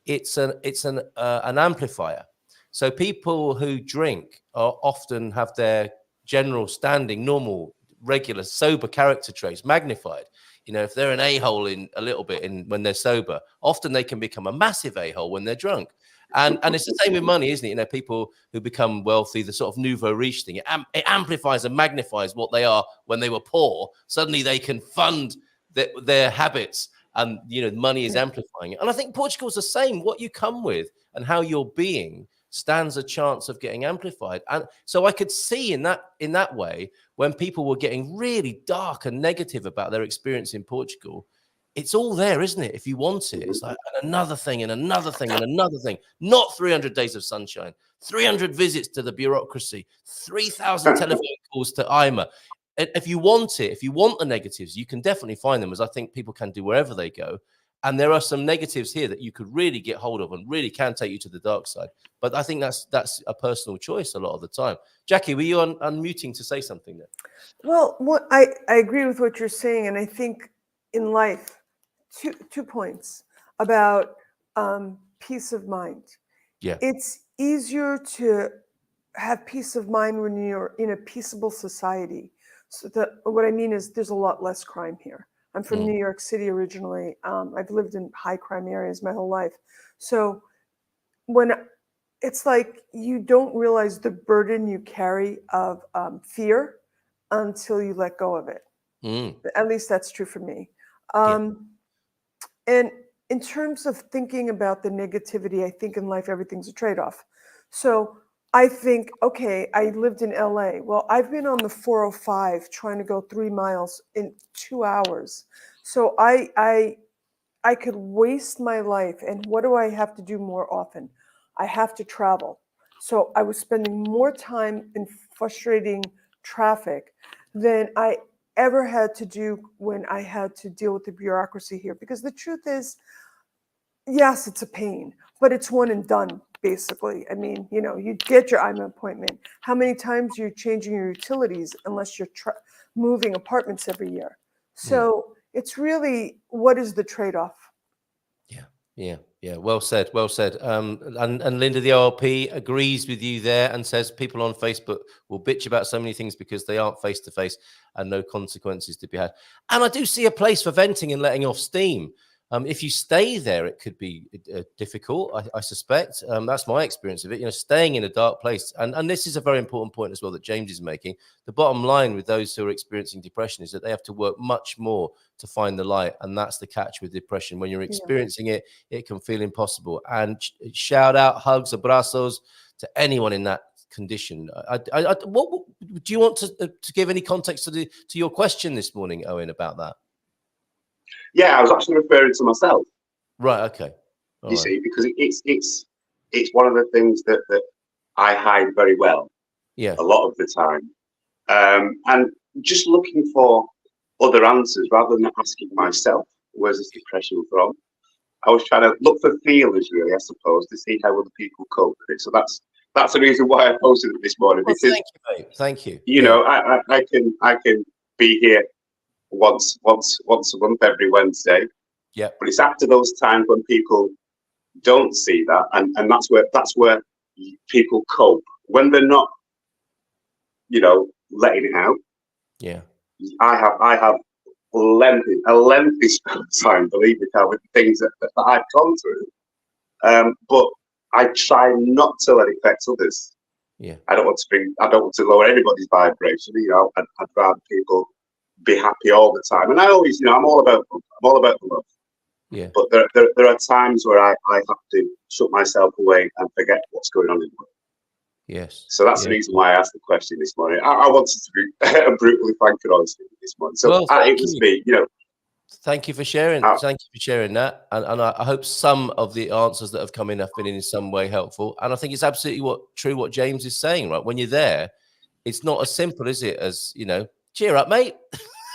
It's an amplifier. So people who drink often have their general standing, normal, regular, sober character traits magnified. You know, if they're an a-hole in a little bit when they're sober, often they can become a massive a-hole when they're drunk. And it's the same with money, isn't it? You know, people who become wealthy, the sort of nouveau riche thing, it amplifies and magnifies what they are when they were poor. Suddenly they can fund their habits, and, you know, money is amplifying it. And I think Portugal's the same. What you come with and how you're being stands a chance of getting amplified. And so I could see in that way, when people were getting really dark and negative about their experience in Portugal, it's all there, isn't it? If you want it, it's like another thing and another thing and another thing. Not 300 days of sunshine, 300 visits to the bureaucracy, 3,000 telephone calls to IMA. If you want it, if you want the negatives, you can definitely find them, as I think people can do wherever they go. And there are some negatives here that you could really get hold of and really can take you to the dark side. But I think that's a personal choice a lot of the time. Jacqui, were you unmuting to say something there? Well, I agree with what you're saying. And I think in life, two points about peace of mind. Yeah. It's easier to have peace of mind when you're in a peaceable society. So what I mean is there's a lot less crime here. I'm from New York City originally. I've lived in high crime areas my whole life. So when it's like you don't realize the burden you carry of fear until you let go of it. At least that's true for me. And in terms of thinking about the negativity, I think in life everything's a trade-off. So I think, okay, I lived in LA. Well, I've been on the 405 trying to go 3 miles in 2 hours. So I could waste my life. And what do I have to do more often? I have to travel. So I was spending more time in frustrating traffic than I ever had to do when I had to deal with the bureaucracy here. Because the truth is, yes, it's a pain, but it's one and done, basically. I mean, you know, you get your IMA appointment. How many times are you changing your utilities unless you're moving apartments every year? So it's really, what is the trade-off? Yeah. Well said. And Linda, the OLP, agrees with you there and says people on Facebook will bitch about so many things because they aren't face to face and no consequences to be had. And I do see a place for venting and letting off steam. If you stay there, it could be difficult, I suspect. That's my experience of it, you know, staying in a dark place. And this is a very important point as well that James is making. The bottom line with those who are experiencing depression is that they have to work much more to find the light. And that's the catch with depression. When you're experiencing it, it can feel impossible. And shout out, hugs, abrazos to anyone in that condition. What do you want to give any context to your question this morning, Owen, about that? Yeah, I was actually referring to myself. Right. Okay. You see, because it's one of the things that I hide very well. Yeah. A lot of the time, and just looking for other answers rather than asking myself, where's this depression from? I was trying to look for feelers, really, I suppose, to see how other people cope with it. So that's the reason why I posted it this morning. Well, because thank you, mate. Thank you. You know, I can be here once a month, every Wednesday. Yeah. But it's after those times when people don't see that, and that's where people cope when they're not, you know, letting it out. Yeah. I have a lengthy time, believe me, with the things that I've gone through. But I try not to let it affect others. Yeah. I don't want to lower anybody's vibration. You know, I'd rather people be happy all the time, and I always, you know, I'm all about the love. Yeah. But there are times where I have to shut myself away and forget what's going on in the world. Yes. So that's the reason why I asked the question this morning. I wanted to be brutally frank and honest this morning. So it was me, you know. Thank you for sharing. Thank you for sharing that, and I hope some of the answers that have come in have been in some way helpful. And I think it's absolutely true what James is saying. Right, when you're there, it's not as simple, is it? As you know. Cheer up, mate.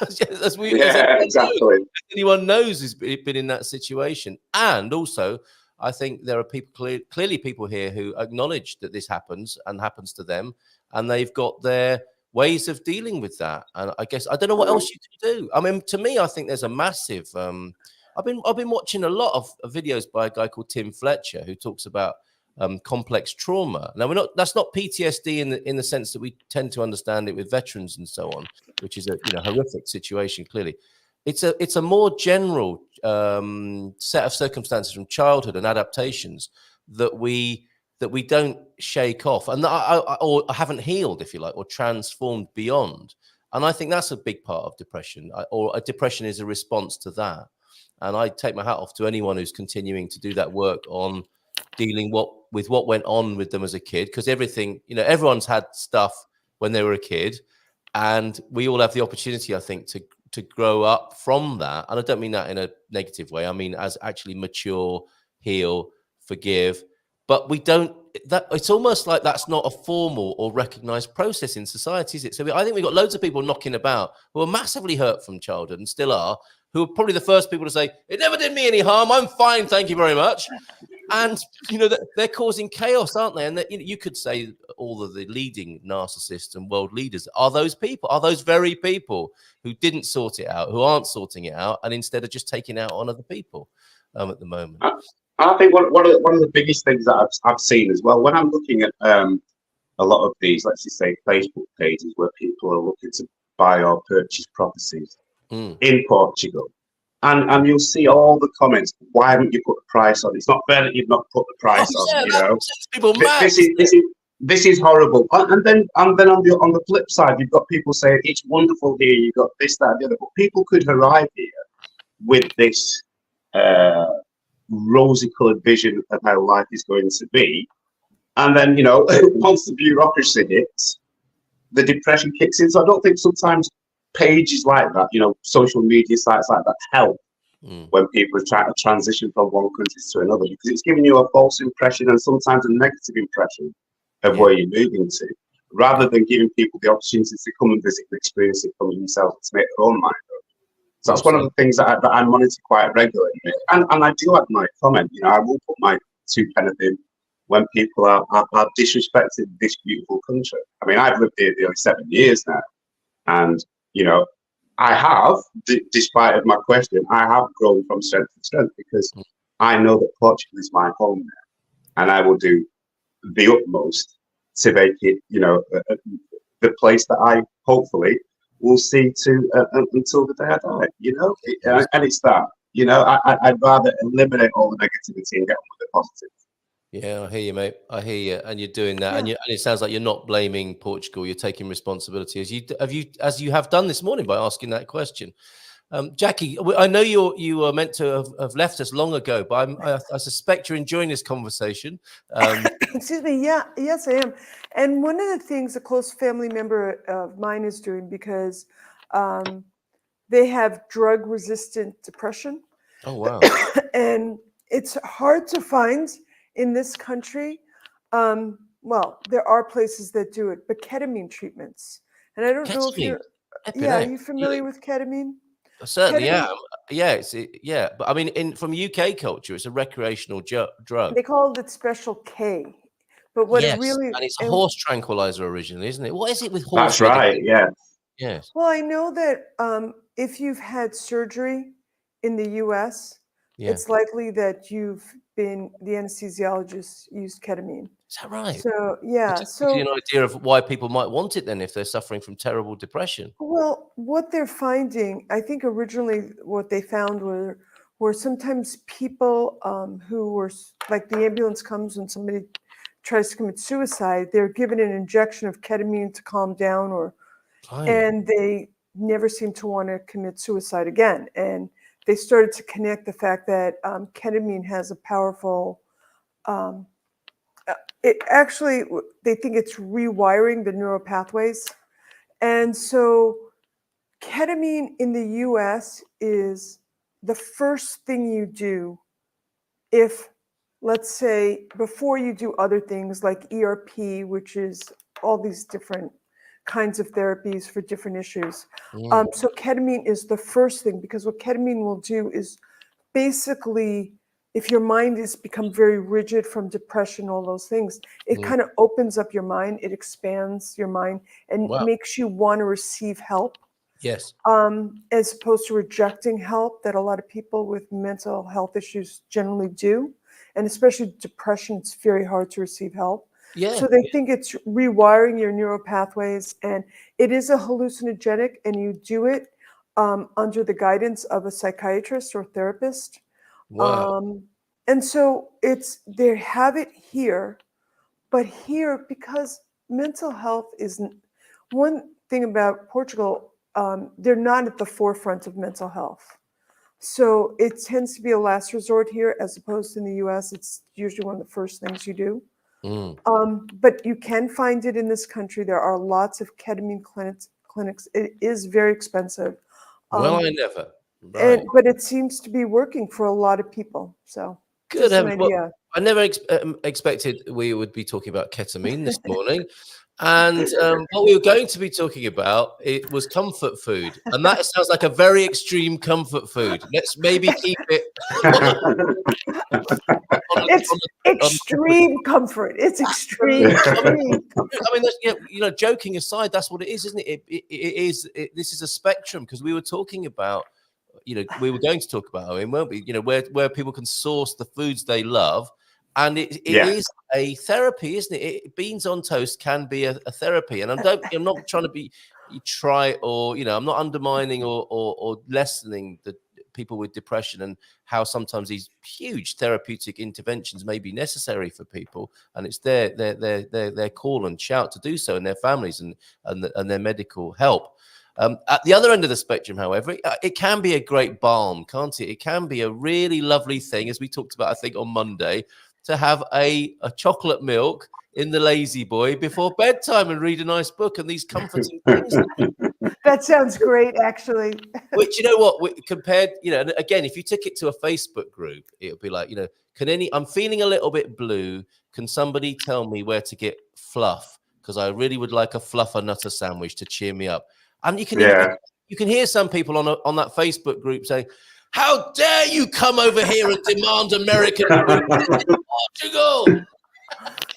as exactly. Anyone knows who's been in that situation. And also, I think there are people, clearly people here who acknowledge that this happens and happens to them, and they've got their ways of dealing with that. And I guess I don't know what else you can do. I mean, to me, I think there's a massive. I've been watching a lot of videos by a guy called Tim Fletcher who talks about complex trauma. Now, that's not PTSD in the sense that we tend to understand it with veterans and so on, which is a horrific situation. Clearly, it's a more general set of circumstances from childhood and adaptations that we don't shake off and or haven't healed, if you like, or transformed beyond. And I think that's a big part of depression, or a depression is a response to that. And I take my hat off to anyone who's continuing to do that work on dealing with what went on with them as a kid, because everyone's had stuff when they were a kid, and we all have the opportunity, I think, to grow up from that. And I don't mean that in a negative way. I mean as actually mature, heal, forgive. But we don't. It's almost like that's not a formal or recognized process in society, is it? So I think we've got loads of people knocking about who are massively hurt from childhood and still are, who are probably the first people to say, "It never did me any harm. I'm fine, thank you very much." And they're causing chaos, aren't they? And you could say all of the leading narcissists and world leaders are those people, are those very people who didn't sort it out, who aren't sorting it out, and instead of just taking it out on other people at the moment. I think one of the biggest things that I've seen as well, when I'm looking at a a lot of these, let's just say, Facebook pages where people are looking to buy or purchase properties in Portugal. And you'll see all the comments. Why haven't you put the price on? It's not fair that you've not put the price on. Yeah, You know, people mad, this is horrible. And then on the flip side, you've got people saying it's wonderful here. You've got this, that, and the other. But people could arrive here with this rosy-coloured vision of how life is going to be, and then once the bureaucracy hits, the depression kicks in. So I don't think sometimes pages like that, social media sites like that help when people are trying to transition from one country to another, because it's giving you a false impression and sometimes a negative impression of where you're moving to, rather than giving people the opportunity to come and visit and experience it for themselves to make their own mind up. So that's one of the things that I monitor quite regularly. And I do like my comment, I will put my 2 pence in when people are disrespecting this beautiful country. I mean, I've lived here nearly 7 years now, and I have, despite of my question, I have grown from strength to strength, because I know that Portugal is my home now, and I will do the utmost to make it, the place that I hopefully will see to until the day I die. And it's that. I'd rather eliminate all the negativity and get on with the positive. Yeah, I hear you, mate. I hear you, and you're doing that, and it sounds like you're not blaming Portugal. You're taking responsibility, as you have done this morning by asking that question. Jacqui, I know you were meant to have left us long ago, but I suspect you're enjoying this conversation. Excuse me. Yeah, yes, I am. And one of the things a close family member of mine is doing, because they have drug-resistant depression. Oh wow! And it's hard to find in this country. Well, there are places that do it, but ketamine treatments. And I don't know if you're. Are you familiar with ketamine? Certainly, yeah. But I mean, from UK culture, it's a recreational drug. They called it Special K, but what it really and it's a horse tranquilizer originally, isn't it? What is it with horse? That's right. Yeah. Yes. Well, I know that if you've had surgery in the U.S., it's likely that the anesthesiologist used ketamine. Is that right? So yeah. So give you an idea of why people might want it then, if they're suffering from terrible depression. Well, what they're finding, I think originally what they found were sometimes people who were, like, the ambulance comes when somebody tries to commit suicide, they're given an injection of ketamine to calm down, and they never seem to want to commit suicide again. And they started to connect the fact that ketamine has a powerful, they think it's rewiring the neural pathways. And so ketamine in the US is the first thing you do if, let's say, before you do other things like ERP, which is all these different kinds of therapies for different issues. So ketamine is the first thing, because what ketamine will do is basically, if your mind has become very rigid from depression, all those things, it kind of opens up your mind, it expands your mind, and makes you want to receive help. Yes. As opposed to rejecting help that a lot of people with mental health issues generally do. And especially depression, it's very hard to receive help. Yeah. So they think it's rewiring your neural pathways, and it is a hallucinogenic, and you do it under the guidance of a psychiatrist or therapist. Wow. And so they have it here, but here, because mental health isn't one thing about Portugal, they're not at the forefront of mental health. So it tends to be a last resort here, as opposed to in the US, it's usually one of the first things you do. But you can find it in this country. There are lots of ketamine clinics. It is very expensive. Well, I never. Right. But it seems to be working for a lot of people. So good. Well, I never expected we would be talking about ketamine this morning. And what we were going to be talking about, it was comfort food. And that sounds like a very extreme comfort food. Let's maybe keep it. Extreme comfort. It's extreme. I mean, joking aside, that's what it is, isn't it? This is a spectrum, because we were talking about, we were going to talk about, Owen, weren't we? Where people can source the foods they love, And it is a therapy, isn't it? Beans on toast can be a therapy. And I'm not trying to be I'm not undermining or lessening the people with depression and how sometimes these huge therapeutic interventions may be necessary for people, and it's their call and shout to do so, and their families and their medical help. At the other end of the spectrum, however, it can be a great balm, can't it? It can be a really lovely thing, as we talked about, I think, on Monday, to have a chocolate milk in the lazy boy before bedtime and read a nice book and these comforting things. That sounds great, actually. Which, you know what, compared, and again, if you took it to a Facebook group, it would be like, I'm feeling a little bit blue. Can somebody tell me where to get fluff? Because I really would like a Fluffer-Nutter sandwich to cheer me up. And you can hear some people on that Facebook group saying, "How dare you come over here and demand American food in Portugal?"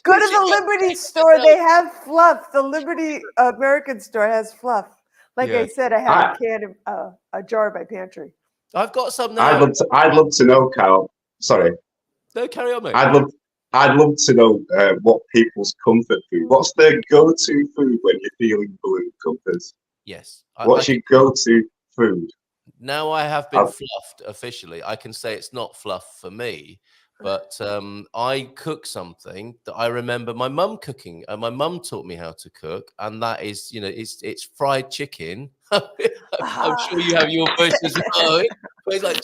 Go to the Liberty store. They have fluff. The Liberty American store has fluff. Like I said, I have a can of a jar in my pantry. I've got some now. I'd love to know, Carl. Sorry. No, carry on, mate. I'd love to know what people's comfort food. What's their go-to food when you're feeling blue, Compass? Yes. What's your go-to food? Now I have been fluffed officially. I can say it's not fluff for me, but I cook something that I remember my mum cooking. My mum taught me how to cook, and that is, it's fried chicken. I'm sure you have your voice as well. But it's like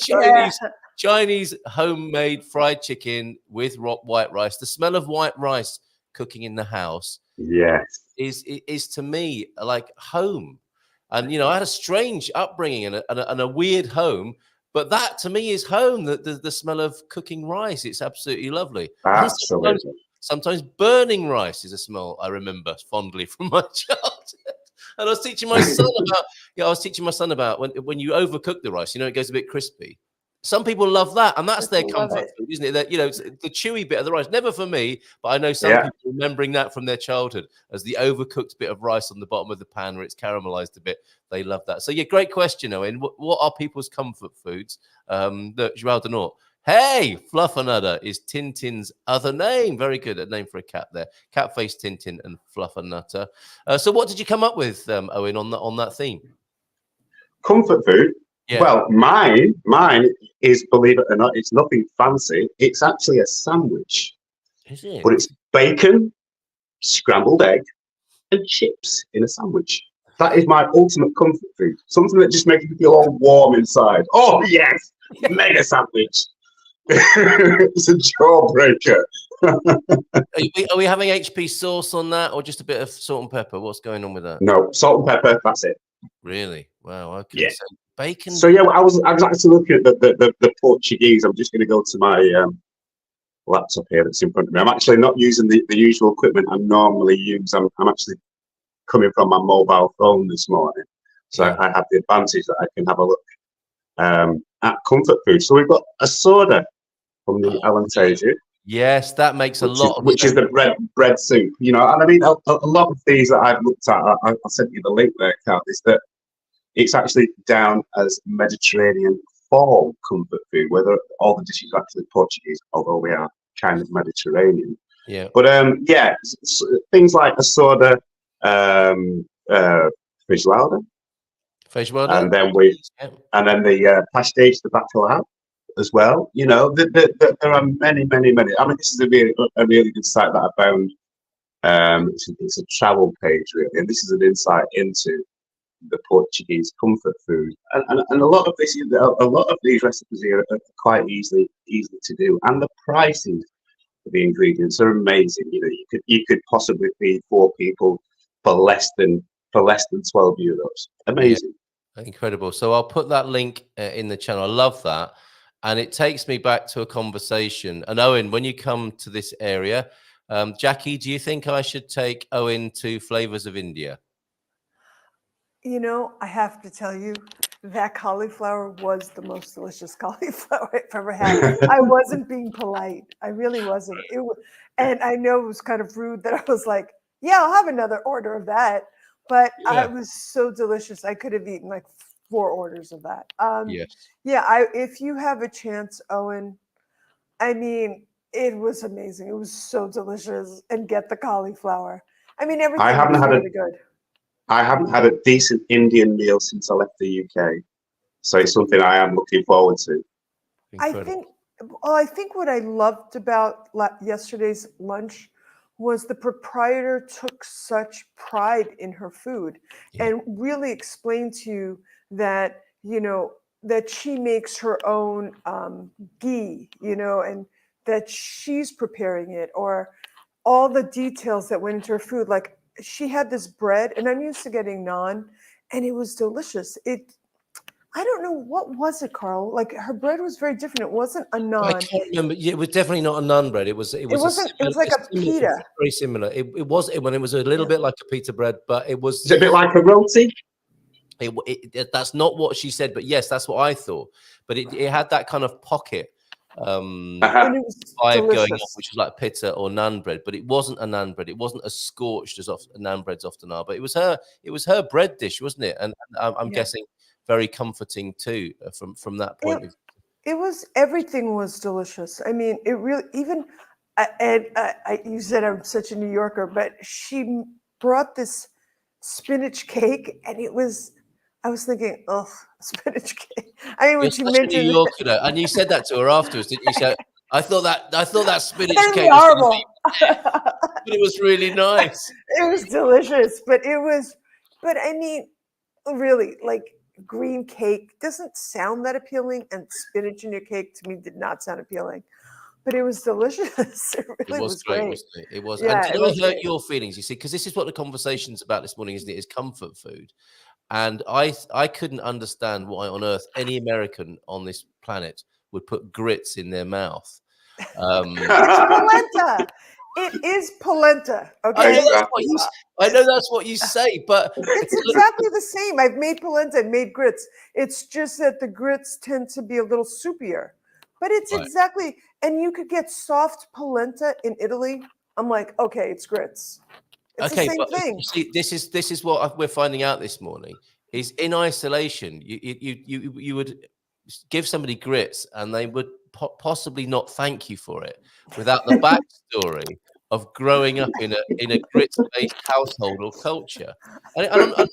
Chinese homemade fried chicken with white rice. The smell of white rice cooking in the house, is to me like home. And I had a strange upbringing and a weird home, but that to me is home. The smell of cooking rice, it's absolutely lovely. Absolutely. Sometimes burning rice is a smell I remember fondly from my childhood. And I was teaching my son about when you overcook the rice, it goes a bit crispy. Some people love that, and that's their comfort food, isn't it? That it's the chewy bit of the rice. Never for me, but I know some people remembering that from their childhood as the overcooked bit of rice on the bottom of the pan where it's caramelized a bit. They love that. So great question, Owen. What are people's comfort foods? Look, João de Nort. Hey, Fluffer-Nutter is Tintin's other name. Very good, a name for a cat there. Cat-faced Tintin and Fluffer-Nutter. So what did you come up with, Owen, on that theme? Comfort food? Yeah. Well, mine is, believe it or not, it's nothing fancy. It's actually a sandwich. Is it? But it's bacon, scrambled egg, and chips in a sandwich. That is my ultimate comfort food. Something that just makes me feel all warm inside. Oh, yes! Mega sandwich. It's a jawbreaker. Are we having HP sauce on that, or just a bit of salt and pepper? What's going on with that? No, salt and pepper, that's it. Really? Wow, okay. Yeah. So bacon. So I was actually looking at the Portuguese. I'm just going to go to my laptop here that's in front of me. I'm actually not using the usual equipment I normally use. I'm actually coming from my mobile phone this morning, so I have the advantage that I can have a look at comfort food. So we've got a soda from the Alentejo. Yes, that makes a lot of which is the bread soup. And I mean a lot of these that I've looked at. I sent you the link there, Carl. Is that it's actually down as Mediterranean fall comfort food, whether all the dishes are actually Portuguese, although we are kind of Mediterranean. Yeah. But things like a soda, feijoada, and then the pastéis de bacalhau as well. There are many. I mean, this is a really good site that I found. It's a travel page really, and this is an insight into the Portuguese comfort food, and a lot of these recipes here are quite easy to do, and the prices for the ingredients are amazing. You could possibly feed 4 people for less than 12 euros. Amazing. Yeah, incredible. So I'll put that link in the channel. I love that, and it takes me back to a conversation. And Owen, when you come to this area, Jacqui, do you think I should take Owen to Flavors of India? I have to tell you, that cauliflower was the most delicious cauliflower I've ever had. I wasn't being polite. I really wasn't. And I know it was kind of rude that I was like, yeah, I'll have another order of that. But it was so delicious. I could have eaten like 4 orders of that. Yes. Yeah, if you have a chance, Owen, I mean, It was amazing. It was so delicious. And get the cauliflower. I mean, everything I haven't was had really good. I haven't had a decent Indian meal since I left the UK, so it's something I am looking forward to. Incredible. I think what I loved about yesterday's lunch was the proprietor took such pride in her food and really explained to you that, that she makes her own ghee, and that she's preparing it, or all the details that went into her food. Like, she had this bread, and I'm used to getting naan, and it was delicious. I don't know, what was it, Carl? Like, her bread was very different. It wasn't a naan. I can't remember. It was definitely not a naan bread. It was like a pita. Very similar. It was a little bit like a pita bread, but it was. Is it a bit like a roti? That's not what she said, but yes, that's what I thought. But it had that kind of pocket And it was vibe going delicious. on, which was like pita or naan bread, but it wasn't a naan bread. It wasn't as scorched as naan breads often are. But it was her bread dish, wasn't it? And I'm guessing very comforting too from that point of view. It was, everything was delicious. I mean, it really, even, and you said I'm such a New Yorker, but she brought this spinach cake, and I was thinking, oh, spinach cake. I mean, when she mentioned New Yorker, though, and you said that to her afterwards, didn't you? So I thought that spinach cake was horrible. but it was really nice. It was delicious, but I mean, really, like, green cake doesn't sound that appealing, and spinach in your cake to me did not sound appealing, but it was delicious. It really was great. Wasn't it? It was. Yeah, and did I hurt your feelings? You see, because this is what the conversation's about this morning, isn't it? Is comfort food. And I couldn't understand why on earth any American on this planet would put grits in their mouth. It's polenta. It is polenta. Okay. I know that's what you say, but it's exactly the same. I've made polenta and made grits. It's just that the grits tend to be a little soupier. But it's exactly, and you could get soft polenta in Italy. I'm like, okay, it's grits. It's the same thing. See, this is what we're finding out this morning. Is in isolation, you would give somebody grits, and they would possibly not thank you for it without the backstory of growing up in a grits-based household or culture. And I'm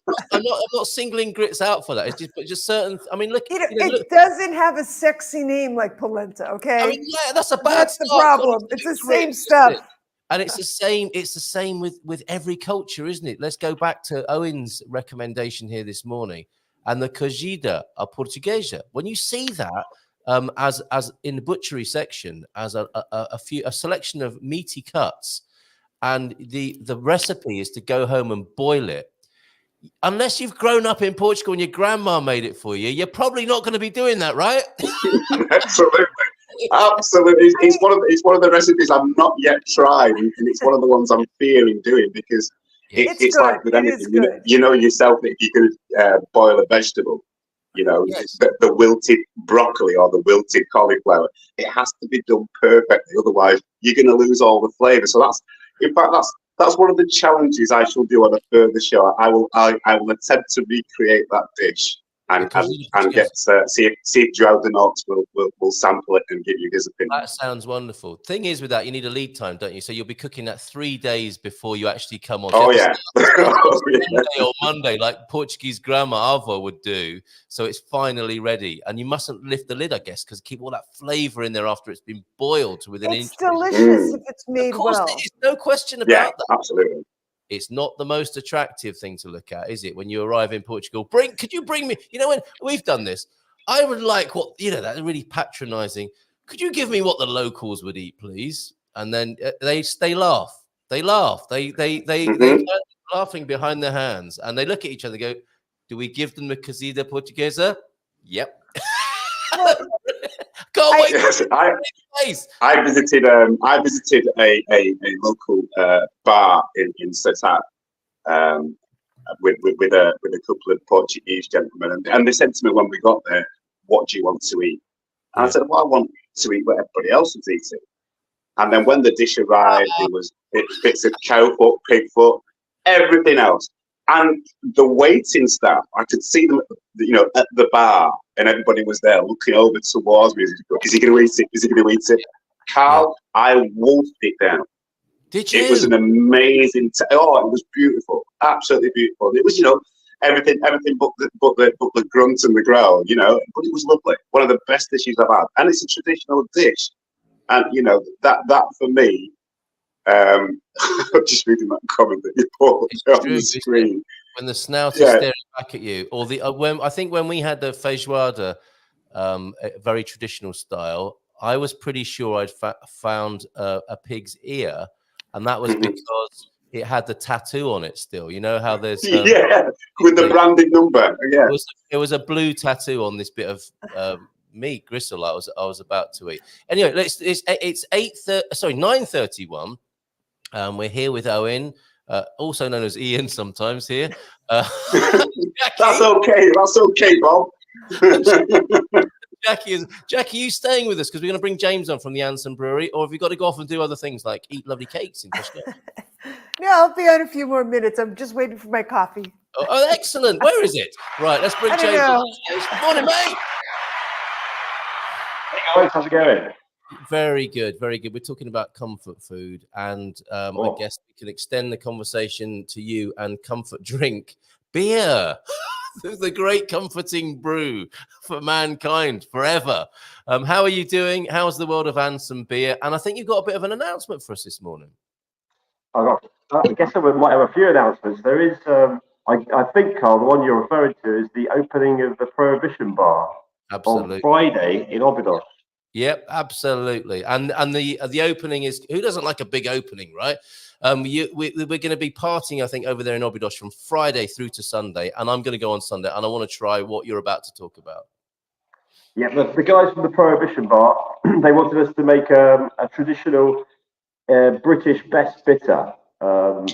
not singling grits out for that. It's just certain. I mean, look, it doesn't have a sexy name like polenta. Okay, I mean, yeah, that's a bad. That's the problem. It's the same stuff. And it's the same. It's the same with every culture, isn't it? Let's go back to Owen's recommendation here this morning, and the cozida a portuguesa. When you see that as in the butchery section, as a selection of meaty cuts, and the recipe is to go home and boil it. Unless you've grown up in Portugal and your grandma made it for you, you're probably not going to be doing that, right? Absolutely. Absolutely, it's one of the recipes I've not yet tried, and it's one of the ones I'm fearing doing, because it's like with anything, you know yourself that if you could boil a vegetable, the wilted broccoli or the wilted cauliflower, it has to be done perfectly, otherwise you're going to lose all the flavour. So that's one of the challenges I shall do on a further show. I will attempt to recreate that dish. And get see if Joe the Knox will sample it and give you his opinion. That sounds wonderful. Thing is, with that, you need a lead time, don't you? So you'll be cooking that 3 days before you actually come on. Oh yeah. Sunday or Monday, like Portuguese grandma Ava would do. So it's finally ready, and you mustn't lift the lid, I guess, because keep all that flavour in there after it's been boiled to within inches. It's delicious if it's made well. There's no question about that. Absolutely. It's not the most attractive thing to look at, is it? When you arrive in Portugal, could you bring me? When we've done this, I would like that's really patronising. Could you give me what the locals would eat, please? And then they laugh. They laugh. They laughing behind their hands, and they look at each other. And go, do we give them the cozida portuguesa? Yep. Can't wait. I visited a local bar in Setap with a couple of Portuguese gentlemen, and they said to me when we got there, "What do you want to eat?" And I said, "Well, I want to eat what everybody else was eating." And then when the dish arrived, it was bits of cow foot, pig foot, everything else. And the waiting staff, I could see them, at the bar, and everybody was there looking over towards me. Is he going to eat it? Is he going to eat it? Carl, I wolfed it down. Did you? It was an amazing. It was beautiful, absolutely beautiful. It was, everything but the grunt and the growl, But it was lovely. One of the best dishes I've had, and it's a traditional dish. And that for me, I'm just reading that comment that you put on the screen. When the snout is staring back at you, or the when we had the feijoada, very traditional style, I was pretty sure I'd found a pig's ear, and that was because it had the tattoo on it still. You know how there's with the branded number. Yeah, it was a blue tattoo on this bit of meat gristle I was about to eat. Anyway, it's 9:31. We're here with Owen, also known as Ian sometimes here. That's okay, Bob. Jacqui, you staying with us because we're going to bring James on from the Andsome Brewery, or have you got to go off and do other things like eat lovely cakes in Fishkill? No, I'll be on a few more minutes. I'm just waiting for my coffee. Oh, excellent. Where is it? Right, let's bring James on. Good morning, mate. Hey guys, how's it going? Very good, very good. We're talking about comfort food, and I guess we can extend the conversation to you and comfort drink, beer. The great comforting brew for mankind forever. How are you doing? How's the world of Andsome beer? And I think you've got a bit of an announcement for us this morning. I guess I might have a few announcements. There is, I think, Carl, the one you're referring to is the opening of the Prohibition Bar on Friday in Obidos. Yep, absolutely. And the opening is, who doesn't like a big opening, right? We're going to be partying, I think, over there in Obidos from Friday through to Sunday, and I'm going to go on Sunday, and I want to try what you're about to talk about. Yeah, the guys from the Prohibition Bar, they wanted us to make a traditional British best bitter,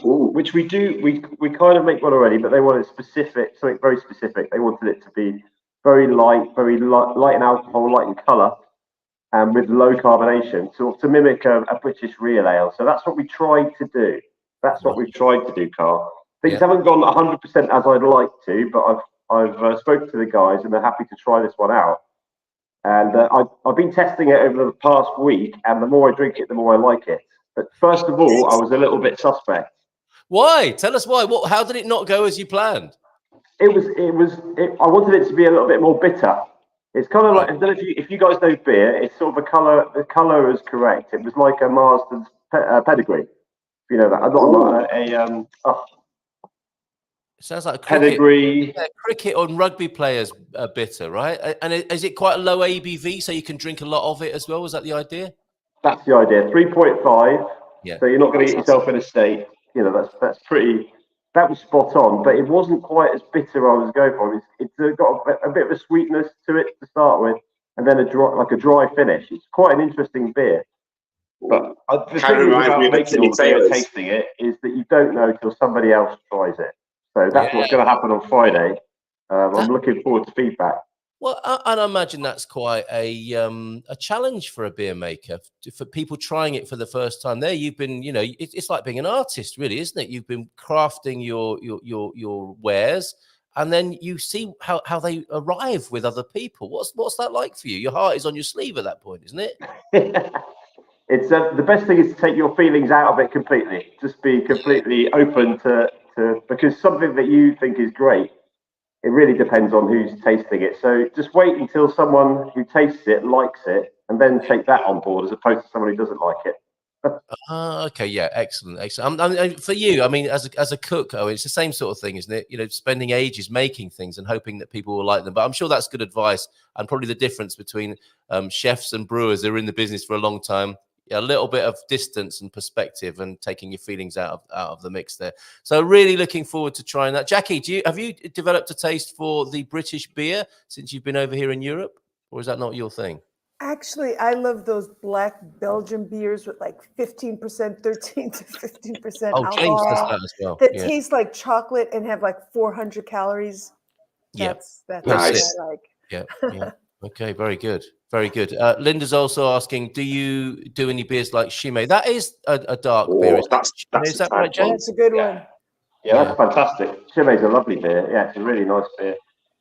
which we do. We kind of make one already, but they wanted something very specific. They wanted it to be very light in alcohol, light in colour, and with low carbonation, to mimic a British real ale. So that's what we tried to do. That's what we've tried to do, Carl. Things haven't gone 100% as I'd like to, but I've spoken to the guys and they're happy to try this one out. And I've been testing it over the past week, and the more I drink it, the more I like it. But first of all, I was a little bit suspect. Why? Tell us why. How did it not go as you planned? I wanted it to be a little bit more bitter. It's kind of like, I don't know if you guys know beer, it's sort of the colour is correct. It was like a Marston's pedigree. If you know that. It sounds like a pedigree. Cricket or rugby players are bitter, right? And is it quite a low ABV so you can drink a lot of it as well? Was that the idea? That's the idea. 3.5. Yeah. So you're not going to get yourself in a state. That's pretty. That was spot on, but it wasn't quite as bitter I was going for. It's got a bit of a sweetness to it to start with, and then a dry finish. It's quite an interesting beer. But the thing about making it beer, tasting it, is that you don't know till somebody else tries it. So that's what's going to happen on Friday. I'm looking forward to feedback. Well, and I imagine that's quite a challenge for a beer maker, for people trying it for the first time. There, you've been, it's like being an artist, really, isn't it? You've been crafting your wares, and then you see how they arrive with other people. What's that like for you? Your heart is on your sleeve at that point, isn't it? It's the best thing is to take your feelings out of it completely. Just be completely open to because something that you think is great, it really depends on who's tasting it. So just wait until someone who tastes it likes it, and then take that on board as opposed to someone who doesn't like it. Okay, yeah, excellent. For you, I mean, as a cook, it's the same sort of thing, isn't it? Spending ages making things and hoping that people will like them. But I'm sure that's good advice, and probably the difference between chefs and brewers that are in the business for a long time. A little bit of distance and perspective, and taking your feelings out of the mix there. So really looking forward to trying that. Jacqui, have you developed a taste for the British beer since you've been over here in Europe, or is that not your thing? Actually, I love those black Belgian beers with like 15%, 13 to 15% alcohol. James does that as well. That taste like chocolate and have like 400 calories. That's nice. what I like. Yeah. Okay, very good. Very good. Linda's also asking, do you do any beers like Chimay? That is a dark beer. Is that right, James? That's a good one. Yeah, that's fantastic. Chimay's a lovely beer. Yeah, it's a really nice beer.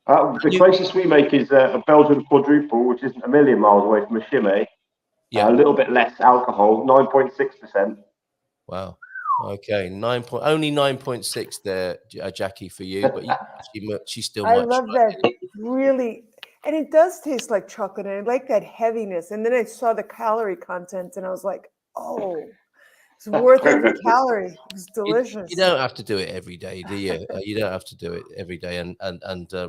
The closest we make is a Belgian quadruple, which isn't a million miles away from a Chimay. Yeah. A little bit less alcohol, 9.6%. Wow. Okay, only 9.6 there, Jacqui, for you, but she's still I much. love that, really, and it does taste like chocolate, and I like that heaviness. And then I saw the calorie content, and I was like, oh, it's worth every calorie. It was delicious. You don't have to do it every day, do you? You don't have to do it every day and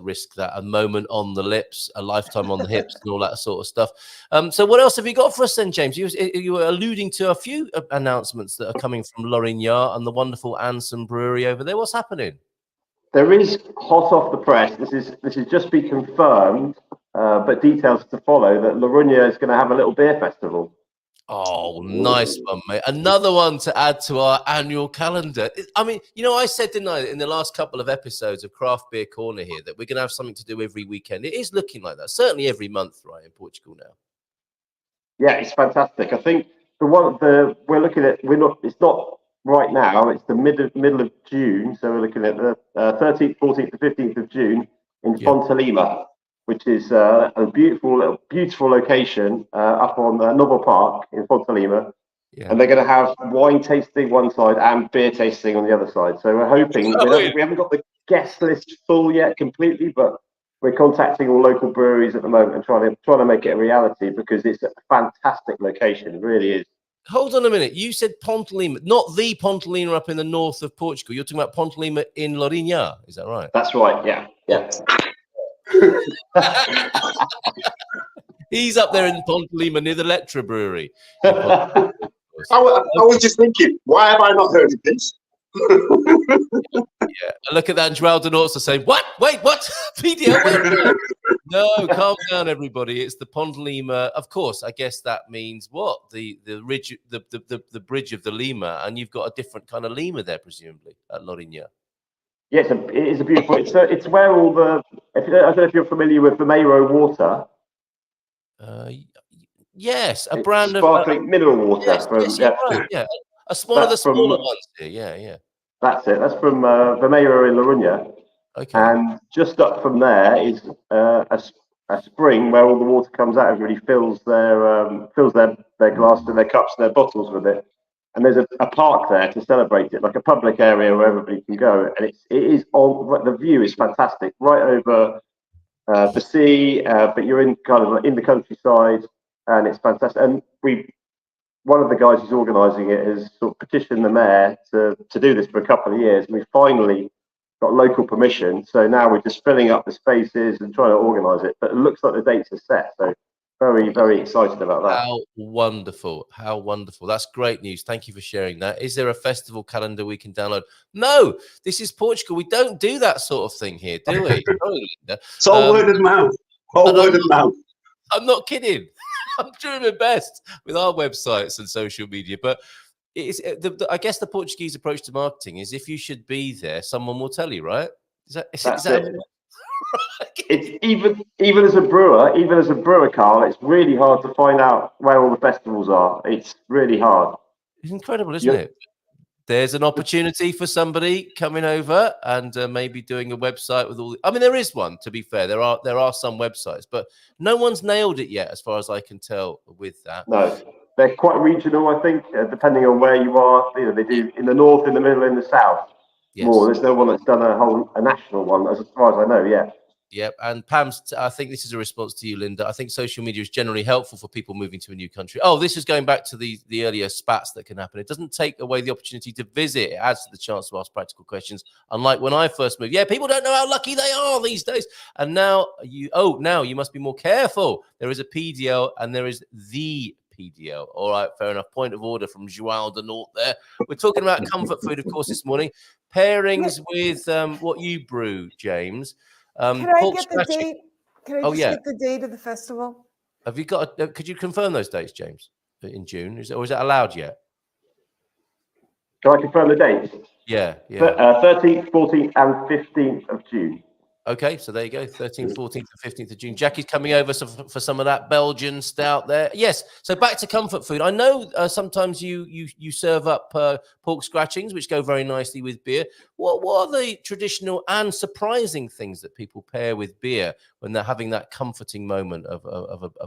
risk that, a moment on the lips, a lifetime on the hips, and all that sort of stuff. So what else have you got for us then, James? You were alluding to a few announcements that are coming from Lourinhã and the wonderful Andsome Brewery over there. What's happening? There is hot off the press. This is just be confirmed, but details to follow. That Lourinhã is going to have a little beer festival. Oh, nice one, mate. Another one to add to our annual calendar. I mean, I said, didn't I, in the last couple of episodes of Craft Beer Corner here, that we're going to have something to do every weekend. It is looking like that. Certainly every month, right, in Portugal now. Yeah, it's fantastic. I think we're looking at, it's not right now, it's the middle of June. So we're looking at the 13th, 14th, and 15th of June in Fontalima, which is a beautiful location up on Novel Park in Fontalima. Yeah. And they're going to have wine tasting one side and beer tasting on the other side. So we're hoping, we haven't got the guest list full yet completely, but we're contacting all local breweries at the moment and trying to make it a reality, because it's a fantastic location. It really is. Hold on a minute. You said Pontelima, not the Pontelima up in the north of Portugal. You're talking about Pontelima in Lourinhã. Is that right? That's right. Yeah. Yeah. He's up there in Pontelima near the Lectra Brewery. I was just thinking, why have I not heard of this? Yeah, look at that. And João de Norte saying, "What? Wait, what? PDL? Wait, no, calm down, everybody. It's the Pontelima. Of course, I guess that means what? The ridge, the bridge of the Lima, and you've got a different kind of Lima there, presumably at Lourinhã. Yes, it is a beautiful. It's where all the. I don't know if you're familiar with the Mayro water. Yes, a brand sparkling of mineral water. Yes, right, yeah. One of the smaller ones here. Yeah. That's it. That's from Mayro in Lourinhã. Okay. And just up from there is a spring where all the water comes out. Everybody fills their glass and their cups and their bottles with it. And there's a park there to celebrate it, like a public area where everybody can go. And it is on. The view is fantastic, right over the sea, but you're in in the countryside, and it's fantastic. And one of the guys who's organising it has sort of petitioned the mayor to do this for a couple of years, and we finally got local permission. So now we're just filling up the spaces and trying to organise it. But it looks like the dates are set. So very, very excited about that. How wonderful. How wonderful. That's great news. Thank you for sharing that. Is there a festival calendar we can download? No, this is Portugal. We don't do that sort of thing here, do we? It's all word of mouth. Word of mouth. I'm not kidding. I'm doing my best with our websites and social media. But I guess the Portuguese approach to marketing is, if you should be there, someone will tell you, right? Is that it. It's even as a brewer, Carl, it's really hard to find out where all the festivals are. It's really hard. It's incredible, isn't it? There's an opportunity for somebody coming over and maybe doing a website with all. I mean, there is one. To be fair, there are some websites, but no one's nailed it yet, as far as I can tell. With that, no, they're quite regional. I think, depending on where you are, they do in the north, in the middle, in the south. Yes. More. There's no one that's done a national one, as far as I know. Yeah. Yep. And Pam's, I think this is a response to you, Linda. I think social media is generally helpful for people moving to a new country. Oh, this is going back to the earlier spats that can happen. It doesn't take away the opportunity to visit. It adds to the chance to ask practical questions. Unlike when I first moved. Yeah, people don't know how lucky they are these days. And now you must be more careful. There is a PDL and there is the PDL. All right, fair enough. Point of order from João de Norte there. We're talking about comfort food, of course, this morning. Pairings with what you brew, James. Can I get the date? Can I get the date of the festival? Have you got? Could you confirm those dates, James? In June, is that allowed yet? Can I confirm the dates? Yeah. 13th, 14th, and 15th of June. Okay, so there you go. 13th, 14th, and 15th of June. Jacqui's coming over for some of that Belgian stout there. Yes. So back to comfort food. I know sometimes you serve up pork scratchings, which go very nicely with beer. What are the traditional and surprising things that people pair with beer when they're having that comforting moment of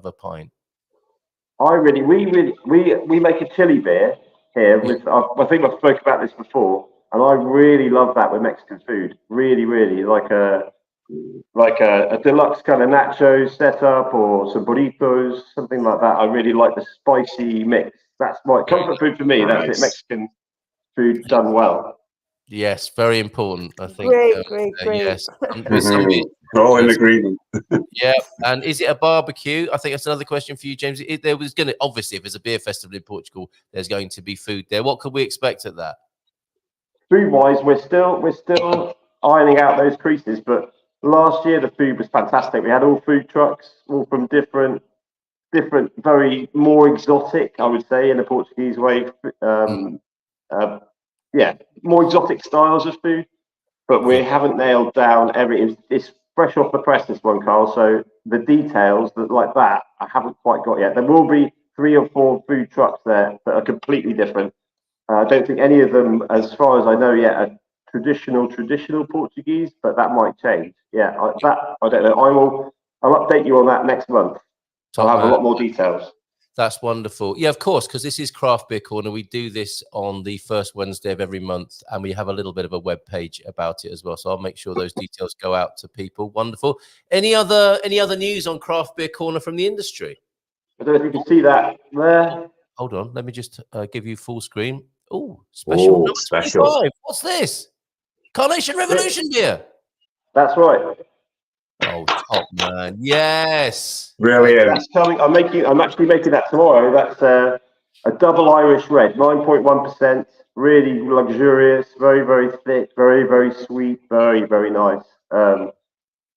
a pint? We make a chili beer here with. I think I've spoken about this before, and I really love that with Mexican food. Really, really like a deluxe kind of nachos setup or some burritos, something like that. I really like the spicy mix. That's my comfort food for me. That's it. Mexican food done well. Yes, very important. I think. Great. Yes, all in agreement. Yeah, and is it a barbecue? I think that's another question for you, James. There was going to, obviously, if there's a beer festival in Portugal, there's going to be food there. What could we expect at that? Food-wise, we're still ironing out those creases, but last year the food was fantastic. We had all food trucks, all from different, very more exotic, I would say, in a Portuguese way. More exotic styles of food, but we haven't nailed down it's fresh off the press, this one, Carl. So the details like that, I haven't quite got yet. There will be 3 or 4 food trucks there that are completely different. I don't think any of them, as far as I know yet, are traditional Portuguese, but that might change. Yeah, I don't know. I'll update you on that next month. I'll have a lot more details. That's wonderful. Yeah, of course, because this is Craft Beer Corner. We do this on the first Wednesday of every month, and we have a little bit of a web page about it as well. So I'll make sure those details go out to people. Wonderful. Any other news on Craft Beer Corner from the industry? I don't know if you can see that there. Hold on, let me just give you full screen. Oh, special number 25. What's this? Carnation Revolution beer. That's right. Oh, top man! Yes, brilliant. That's coming. I'm actually making that tomorrow. That's a double Irish red, 9.1%. Really luxurious, very, very thick, very, very sweet, very, very nice. And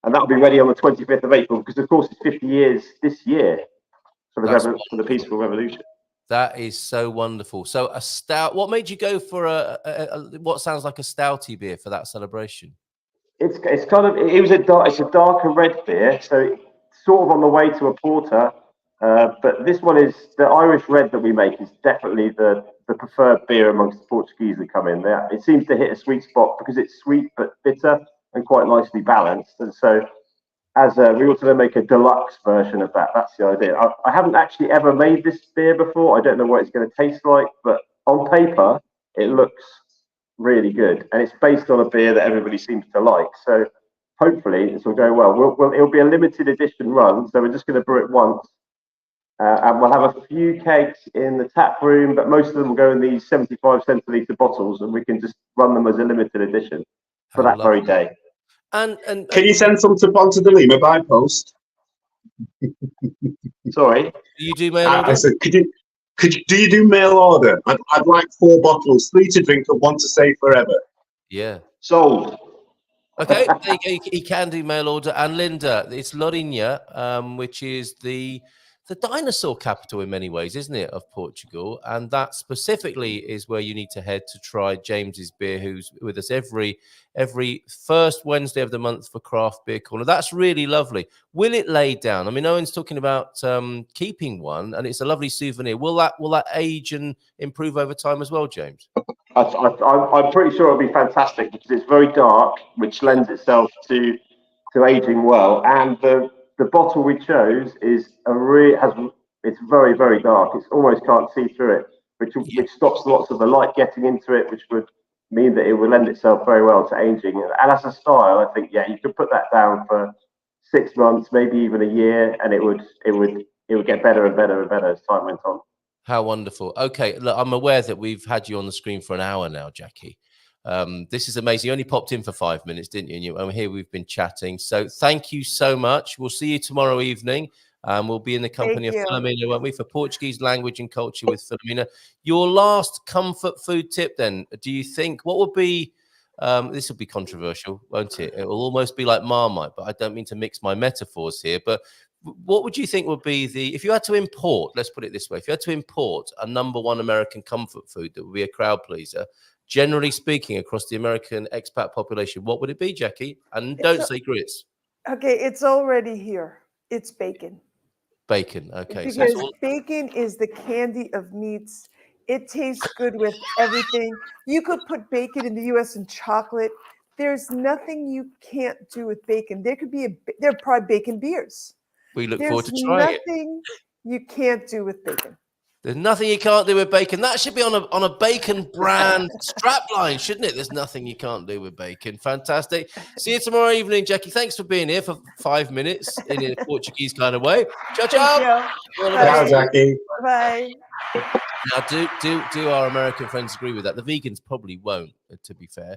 that'll be ready on the 25th of April because, of course, it's 50 years this year for the peaceful revolution. That is so wonderful. So a stout. What made you go for what sounds like a stouty beer for that celebration? It's a darker red beer, so it's sort of on the way to a porter. But this one is the Irish red that we make is definitely the preferred beer amongst the Portuguese that come in there. It seems to hit a sweet spot because it's sweet but bitter and quite nicely balanced. And so, we also make a deluxe version of that. That's the idea. I haven't actually ever made this beer before. I don't know what it's going to taste like, but on paper it looks really good, and it's based on a beer that everybody seems to like. So hopefully this will go well. It'll be a limited edition run, so we're just going to brew it once, and we'll have a few kegs in the tap room, but most of them will go in these 75 centiliter bottles, and we can just run them as a limited edition for that very day. And can you send some to Ponta de Lima by post? Sorry, you do mail order? I said, do you do mail order? I'd like 4 bottles, 3 to drink and 1 to save forever. Yeah. Sold. Okay, he can do mail order. And Linda, it's Lourinhã, which is the dinosaur capital in many ways, isn't it, of Portugal? And that specifically is where you need to head to try James's beer, who's with us every first Wednesday of the month for Craft Beer Corner. That's really lovely. Will it lay down? I mean, Owen's talking about keeping one, and it's a lovely souvenir. Will that age and improve over time as well, James? I'm pretty sure it'll be fantastic because it's very dark, which lends itself to aging well. And the bottle we chose is it's very, very dark. It's almost can't see through it, which stops lots of the light getting into it, which would mean that it would lend itself very well to aging. And as a style, I think you could put that down for 6 months, maybe even a year, and it would get better and better and better as time went on. How wonderful. Okay, look, I'm aware that we've had you on the screen for an hour now, Jacqui. This is amazing. You only popped in for 5 minutes, didn't you? And here we've been chatting. So thank you so much. We'll see you tomorrow evening. We'll be in the company of Philomena, won't we, for Portuguese language and culture with Philomena. Your last comfort food tip, then, do you think, what would be, this will be controversial, won't it? It will almost be like Marmite, but I don't mean to mix my metaphors here, but what would you think would be if you had to import, let's put it this way, if you had to import a #1 American comfort food that would be a crowd pleaser, generally speaking, across the American expat population, what would it be, Jacqui? And don't say grits. Okay, it's already here. It's bacon. Bacon, okay. Because bacon is the candy of meats. It tastes good with everything. You could put bacon in the U.S. in chocolate. There's nothing you can't do with bacon. There are probably bacon beers. We look forward to trying it. There's nothing you can't do with bacon. There's nothing you can't do with bacon. That should be on a bacon brand strapline, shouldn't it? There's nothing you can't do with bacon. Fantastic. See you tomorrow evening, Jacqui. Thanks for being here for 5 minutes in a Portuguese kind of way. Ciao, ciao. Ciao, Jacqui. Bye. Now, do our American friends agree with that? The vegans probably won't, to be fair.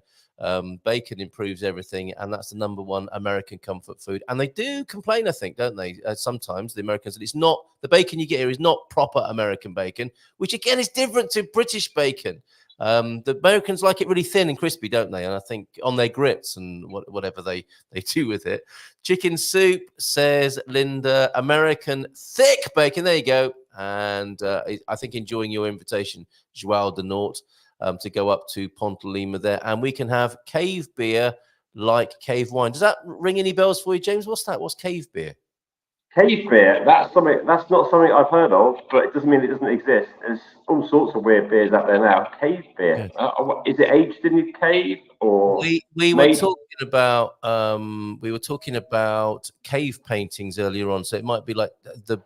Bacon improves everything, and that's the #1 American comfort food. And they do complain, I think, don't they? Sometimes the Americans, that it's not the bacon you get here is not proper American bacon, which again is different to British bacon. The Americans like it really thin and crispy, don't they? And I think on their grits and whatever they do with it. Chicken soup, says Linda. American thick bacon. There you go. And I think enjoying your invitation, João de Nort, to go up to Ponte Lima there. And we can have cave beer like cave wine. Does that ring any bells for you, James? What's that? What's cave beer? Cave beer, that's not something I've heard of, but it doesn't mean it doesn't exist. There's all sorts of weird beers out there now. Cave beer, is it aged in the cave or? We were talking about cave paintings earlier on, so it might be like the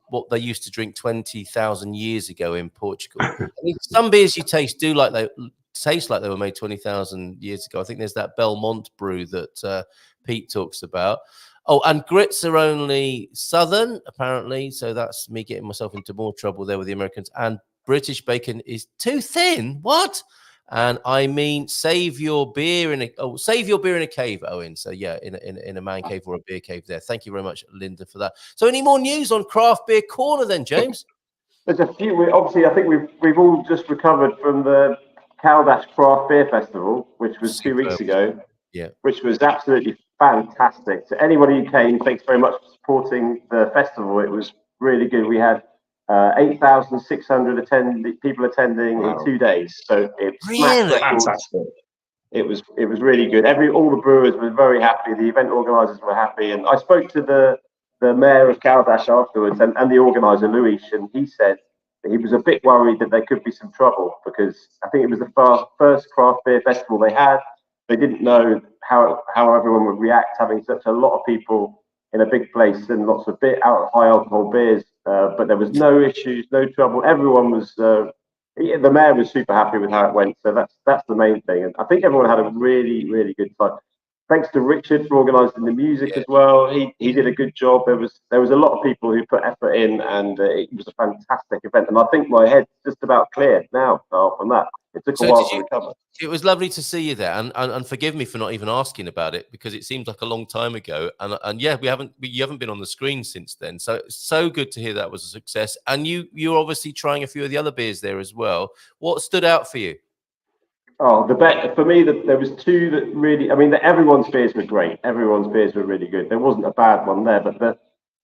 what they used to drink 20,000 years ago in Portugal. I mean, some beers you taste do like they taste like they were made 20,000 years ago. I think there's that Belmont brew that Pete talks about. Oh, and grits are only southern, apparently. So that's me getting myself into more trouble there with the Americans. And British bacon is too thin. What? And I mean, save your beer in a cave, Owen. So yeah, in a man cave or a beer cave there. Thank you very much, Linda, for that. So any more news on Craft Beer Corner then, James? There's a few. Obviously, I think we've all just recovered from the Caldash Craft Beer Festival, which was 2 weeks ago. Yeah, which was absolutely fantastic. So anybody who came, thanks very much for supporting the festival. It was really good. We had 8,600 people attending in 2 days. So it smashed records. Fantastic. It was really good. All the brewers were very happy. The event organisers were happy. And I spoke to the mayor of Caldash afterwards and the organiser, Louis, and he said that he was a bit worried that there could be some trouble because I think it was the first craft beer festival they had. They didn't know how everyone would react, having such a lot of people in a big place and lots of high alcohol beers. But there was no issues, no trouble. Everyone was. The mayor was super happy with how it went. So that's the main thing. And I think everyone had a really, really good time. Thanks to Richard for organising the music as well. He did a good job. There was a lot of people who put effort in, and it was a fantastic event. And I think my head's just about clear now from that. It took a while to recover. It was lovely to see you there, and forgive me for not even asking about it because it seems like a long time ago. And yeah, you haven't been on the screen since then. So good to hear that was a success. And you're obviously trying a few of the other beers there as well. What stood out for you? Oh, for me, there was two that really. I mean, everyone's beers were great. Everyone's beers were really good. There wasn't a bad one there, but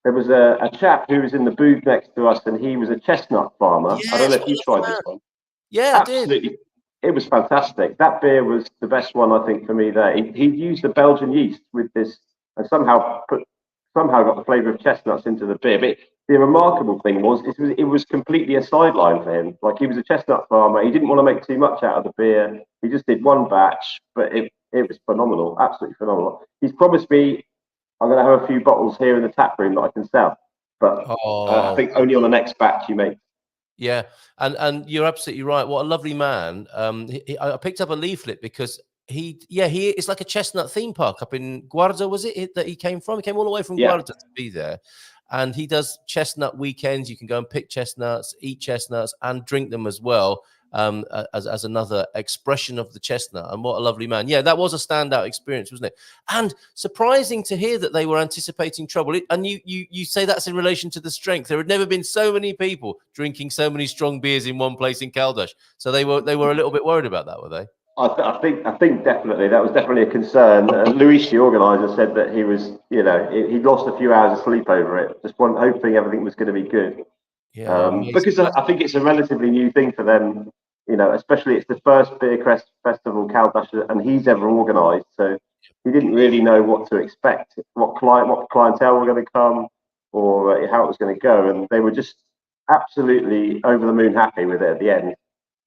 there was a chap who was in the booth next to us, and he was a chestnut farmer. Yes, I don't know if you tried this one. Yeah, absolutely. I did. It was fantastic. That beer was the best one, I think, for me there. He used the Belgian yeast with this and somehow got the flavour of chestnuts into the beer. But the remarkable thing was it was completely a sideline for him. Like, he was a chestnut farmer. He didn't want to make too much out of the beer. He just did one batch, but it was phenomenal, absolutely phenomenal. He's promised me I'm going to have a few bottles here in the tap room that I can sell. But I think only on the next batch you make. Yeah, and you're absolutely right. What a lovely man. I picked up a leaflet because it's like a chestnut theme park up in Guarda, was it that he came from? He came all the way from Guarda to be there. And he does chestnut weekends. You can go and pick chestnuts, eat chestnuts, and drink them as well, as another expression of the chestnut. And what a lovely man. Yeah, that was a standout experience, wasn't it? And surprising to hear that they were anticipating trouble. And you say that's in relation to the strength. There had never been so many people drinking so many strong beers in one place in Caldash. So they were a little bit worried about that, were they? I think definitely that was definitely a concern. Luis, the organizer, said that he was, he'd lost a few hours of sleep over it, just hoping everything was going to be good. Yeah, because I think it's a relatively new thing for them, especially it's the first beer festival Caldash and he's ever organised, so he didn't really know what to expect, what clientele were going to come, or how it was going to go, and they were just absolutely over the moon happy with it at the end.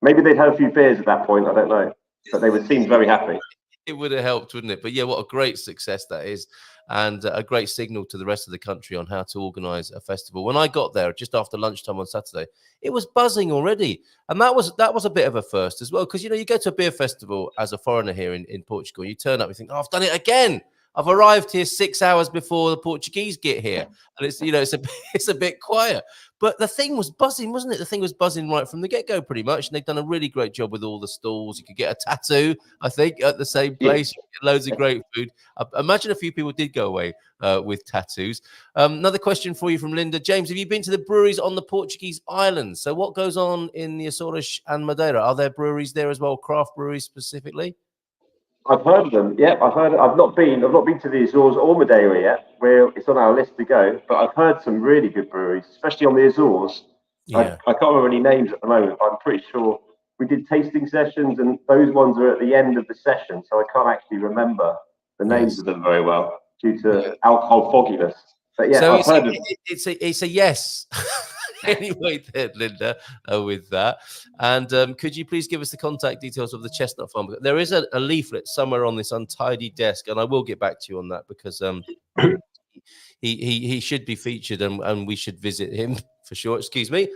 Maybe they'd had a few beers at that point, I don't know. But they would seem very happy. It would have helped, wouldn't it? But yeah, what a great success that is, and a great signal to the rest of the country on how to organise a festival. When I got there just after lunchtime on Saturday, it was buzzing already, and that was a bit of a first as well, because you go to a beer festival as a foreigner here in Portugal, you turn up, you think, oh, I've done it again. I've arrived here 6 hours before the Portuguese get here, and it's a bit quiet. But the thing was buzzing, wasn't it? The thing was buzzing right from the get-go, pretty much. And they've done a really great job with all the stalls. You could get a tattoo, I think, at the same place. You get loads of great food. I imagine a few people did go away with tattoos. Another question for you from Linda. James, have you been to the breweries on the Portuguese islands? So what goes on in the Açores and Madeira? Are there breweries there as well, craft breweries specifically? I've heard of them. Yeah, I've heard. I've not been to the Azores or Madeira yet, where it's on our list to go. But I've heard some really good breweries, especially on the Azores. Yeah. I can't remember any names at the moment, but I'm pretty sure we did tasting sessions, and those ones are at the end of the session, so I can't actually remember the names of them very well due to alcohol fogginess. But yeah, so I've heard of. It's a yes. Anyway, then, Linda, with that. And could you please give us the contact details of the Chestnut Farm? There is a leaflet somewhere on this untidy desk, and I will get back to you on that, because he should be featured, and we should visit him for sure. Excuse me.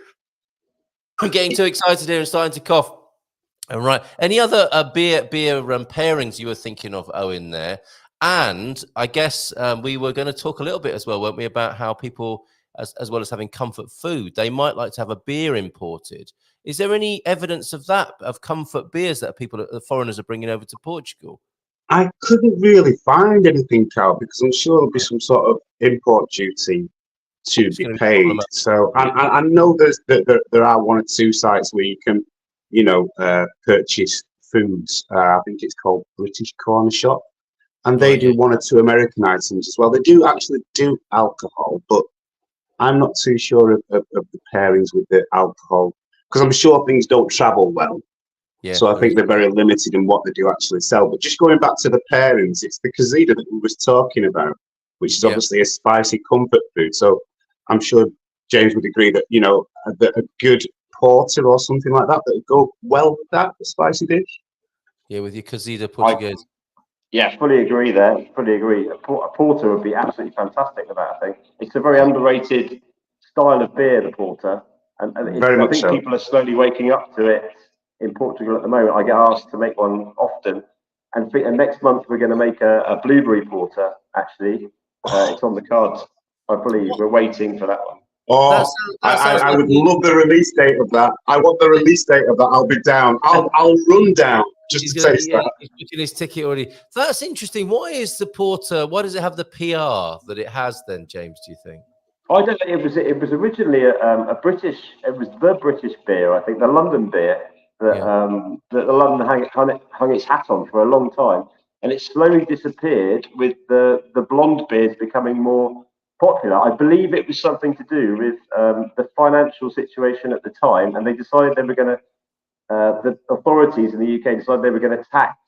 I'm getting too excited here and starting to cough. All right. Any other beer pairings you were thinking of, Owen, there? And I guess we were going to talk a little bit as well, weren't we, about how people, as well as having comfort food, they might like to have a beer imported. Is there any evidence of that, of comfort beers that the foreigners are bringing over to Portugal? I couldn't really find anything, Carl, because I'm sure there'll be some sort of import duty to be paid. So I know there are one or two sites where you can, purchase foods. I think it's called British Corner Shop, and they do one or two American items as well. They do actually do alcohol, but I'm not too sure of the pairings with the alcohol, because I'm sure things don't travel well. Yeah, so I think they're very limited in what they do actually sell. But just going back to the pairings, it's the cozida that we was talking about, which is obviously a spicy comfort food. So I'm sure James would agree that, a good porter or something like that would go well with that, the spicy dish. Yeah, with your cozida Portuguese. Yeah, fully agree there. Fully agree. A porter would be absolutely fantastic with that, I think. It's a very underrated style of beer, the porter. And I think people are slowly waking up to it in Portugal at the moment. I get asked to make one often. And next month, we're going to make a blueberry porter, actually. It's on the cards, I believe. We're waiting for that one. Oh, I would love the release date of that. I want the release date of that. I'll be down. I'll run down just to taste that. He's booking his ticket already. That's interesting. Why is the porter? Why does it have the PR that it has? Then, James, do you think? I don't know. It was originally a British. It was the British beer. I think the London beer that the London hung its hat on for a long time, and it slowly disappeared with the blonde beers becoming more popular. I believe it was something to do with the financial situation at the time, and they decided they were going to. The authorities in the UK decided they were going to tax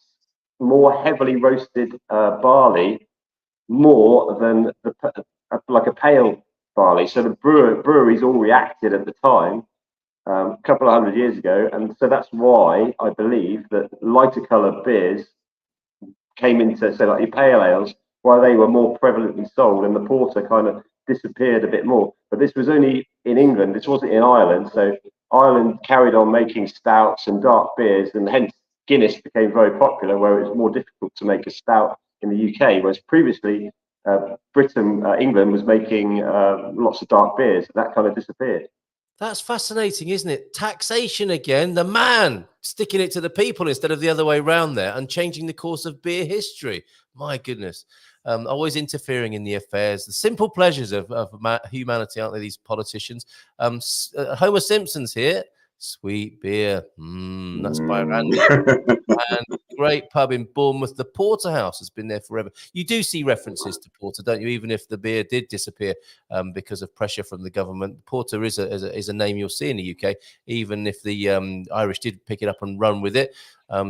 more heavily roasted barley more than like a pale barley. So the breweries all reacted at the time, a couple of 100 years ago, and so that's why I believe that lighter coloured beers came into, say, like your pale ales, while they were more prevalently sold, and the porter kind of disappeared a bit more. But this was only in England. This wasn't in Ireland. So Ireland carried on making stouts and dark beers, and hence Guinness became very popular, where it was more difficult to make a stout in the UK, whereas previously England was making lots of dark beers. That kind of disappeared. That's fascinating, isn't it? Taxation again, the man sticking it to the people instead of the other way around there, and changing the course of beer history. My goodness. Always interfering in the affairs, the simple pleasures of humanity, aren't they, these politicians? Homer Simpson's here. Sweet beer. That's by Randy. And great pub in Bournemouth. The Porterhouse has been there forever. You do see references to porter, don't you? Even if the beer did disappear because of pressure from the government, porter is a name you'll see in the UK, even if the Irish did pick it up and run with it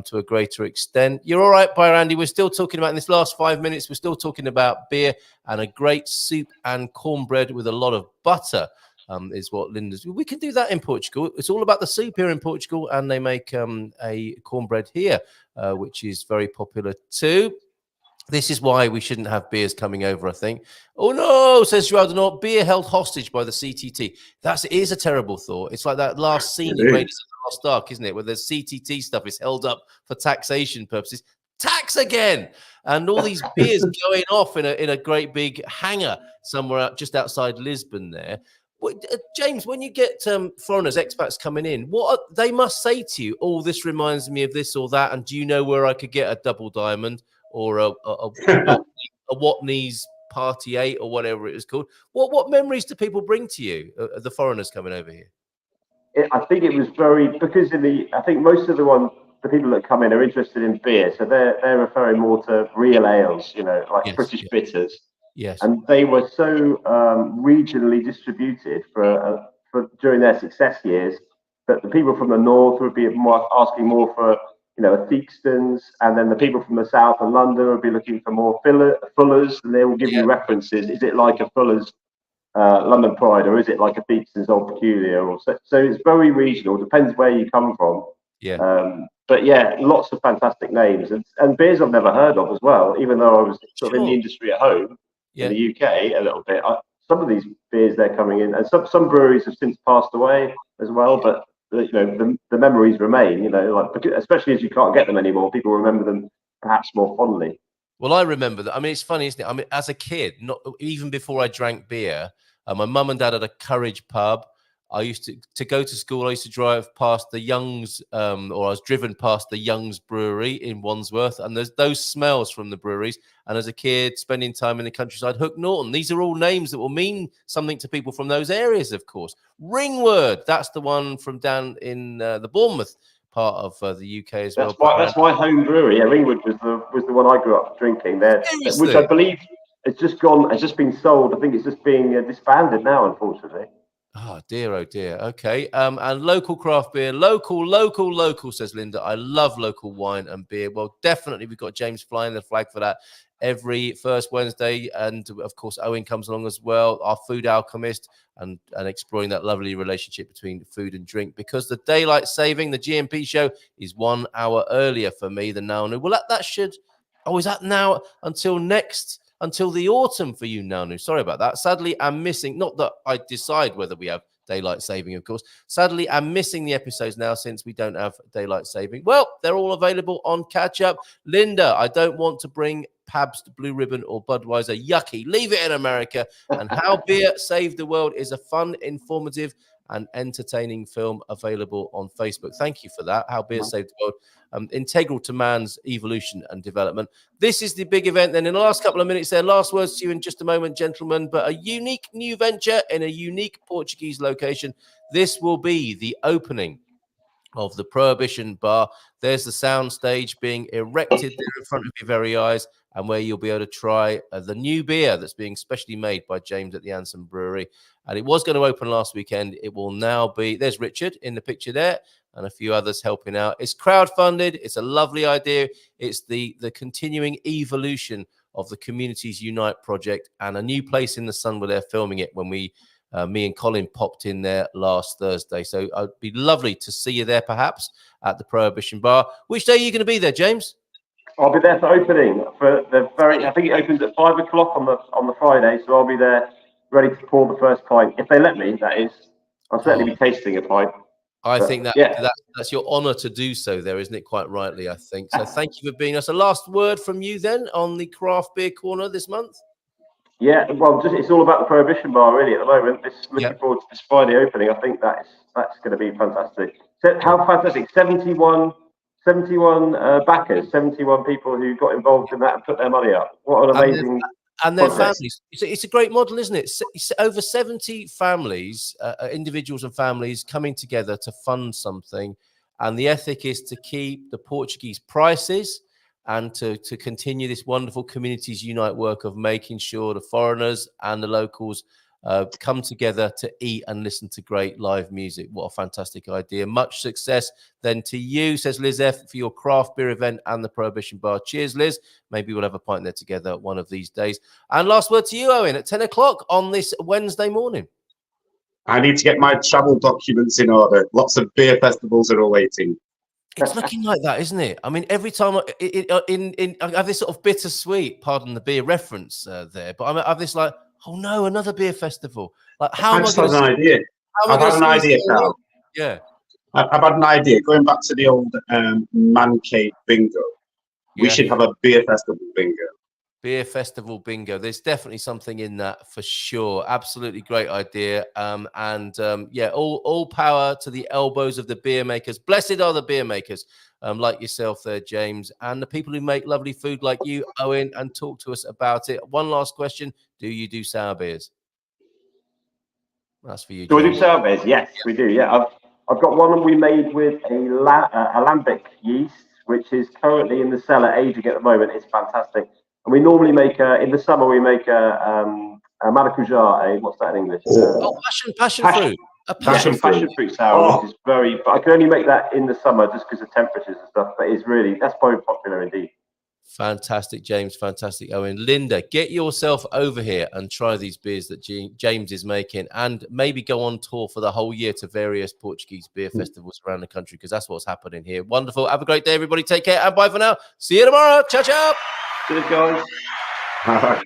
to a greater extent. You're all right, by Randy. We're still talking about, in this last 5 minutes, we're still talking about beer and a great soup and cornbread with a lot of butter. is what Linda's. We can do that in Portugal. It's all about the soup here in Portugal, and they make a cornbread here, which is very popular too. This is why we shouldn't have beers coming over, I think. Oh, no, says Joao de Norte, beer held hostage by the CTT. It is a terrible thought. It's like that last scene in Raiders of the Lost Ark, isn't it? Where the CTT stuff is held up for taxation purposes. Tax again! And all these beers going off in a great big hangar somewhere just outside Lisbon there. James, when you get foreigners, expats coming in, they must say to you, oh, this reminds me of this or that, and do you know where I could get a double diamond? Or a Watney's Party 8 or whatever it is called. What memories do people bring to you, the foreigners coming over here? I think it was because I think most of the people that come in are interested in beer, so they're referring more to real ales, like British bitters. Yes. And they were so regionally distributed for during their success years that the people from the north would be asking more for a Theakston's, and then the people from the south and London will be looking for more Fuller's, and they will give you references. Is it like a Fuller's London Pride, or is it like a Theakston's Old Peculiar? So it's very regional. Depends where you come from. Yeah. But yeah, lots of fantastic names and beers I've never heard of as well. Even though I was sort of in the industry at home in the UK a little bit, some of these beers they're coming in, and some breweries have since passed away as well, but. The memories remain, especially as you can't get them anymore, people remember them perhaps more fondly. Well, I remember that. I mean, it's funny, isn't it? I mean, as a kid, not even before I drank beer, my mum and dad had a Courage pub. I used to go to school. I used to drive past the Young's, or I was driven past the Young's Brewery in Wandsworth, and there's those smells from the breweries. And as a kid, spending time in the countryside, Hook Norton. These are all names that will mean something to people from those areas, of course. Ringwood, that's the one from down in the Bournemouth part of the UK as well. That's my home brewery. Yeah, Ringwood was the one I grew up drinking there, which I believe it's just been sold. I think it's just being disbanded now, unfortunately. Oh dear, oh dear. Okay. And local craft beer, local, says Linda. I love local wine and beer. Well, definitely we've got James flying the flag for that every first Wednesday. And of course, Owen comes along as well, our food alchemist, and exploring that lovely relationship between food and drink, because the daylight saving, the GMP show, is 1 hour earlier for me than now. Well, that should, is that now until the autumn for you, Nanu? Sorry about that. Sadly, I'm missing, not that I decide whether we have daylight saving, of course. Sadly, I'm missing the episodes now since we don't have daylight saving. Well, they're all available on catch up. Linda, I don't want to bring Pabst Blue Ribbon or Budweiser. Yucky. Leave it in America. And How Beer Saved the World is a fun, informative, and entertaining film available on Facebook. Thank you for that. How Beer Saved the World. Integral to man's evolution and development. This is the big event. Then in the last couple of minutes there, last words to you in just a moment, gentlemen, but a unique new venture in a unique Portuguese location. This will be the opening of the Prohibition Bar. There's the sound stage being erected there in front of your very eyes, and where you'll be able to try the new beer that's being specially made by James at the Andsome Brewery. And it was going to open last weekend. It will now be, there's Richard in the picture there, and a few others helping out. It's crowdfunded. It's a lovely idea. It's the continuing evolution of the Communities Unite project, and a new place in the sun where they're filming it when me and Colin popped in there last Thursday. So it'd be lovely to see you there, perhaps, at the Prohibition Bar. Which day are you going to be there, James? I'll be there for opening. I think it opens at 5 o'clock on the Friday, so I'll be there ready to pour the first pint. If they let me, that is. I'll certainly be tasting a pint. I think that's your honour to do so there, isn't it? Quite rightly, I think. So thank you for being us. A last word from you then on the craft beer corner this month? Yeah, well, it's all about the Prohibition Bar really at the moment. Looking forward to this Friday opening. I think that's going to be fantastic. So how fantastic! 71 backers, 71 people who got involved in that and put their money up. What an amazing... And their families. It's a great model, isn't it? It's over 70 families, individuals and families coming together to fund something. And the ethic is to keep the Portuguese prices and to continue this wonderful Communities Unite work of making sure the foreigners and the locals come together to eat and listen to great live music. What a fantastic idea. Much success then to you, says Liz F, for your craft beer event and the Prohibition Bar. Cheers, Liz. Maybe we'll have a pint there together one of these days. And last word to you, Owen, at 10 o'clock on this Wednesday morning. I need to get my travel documents in order. Lots of beer festivals are awaiting. It's looking like that, isn't it? I mean, every time I have this sort of bittersweet, pardon the beer reference there, but I have this like, oh no, another beer festival. Like, how am I going to? An idea. I've had an idea, Carl. Yeah, I've had an idea. Going back to the old man cave bingo, we should have a beer festival bingo. Beer festival bingo. There's definitely something in that for sure. Absolutely great idea. Yeah, all power to the elbows of the beer makers. Blessed are the beer makers, like yourself there, James, and the people who make lovely food like you, Owen, and talk to us about it. One last question: do you do sour beers? That's for you. Do we do sour beers? Yes, we do. Yeah, I've got one we made with a lambic yeast, which is currently in the cellar aging at the moment. It's fantastic. And we normally make in the summer we make a maracujá. What's that in English? Passion fruit. A passion fruit sour, which is very. But I can only make that in the summer just because of temperatures and stuff. But it's really that's very popular indeed. Fantastic, James. Fantastic, Owen. Linda, get yourself over here and try these beers that James is making, and maybe go on tour for the whole year to various Portuguese beer festivals around the country, because that's what's happening here. Wonderful. Have a great day, everybody. Take care and bye for now. See you tomorrow. Ciao, ciao. Cheers, guys.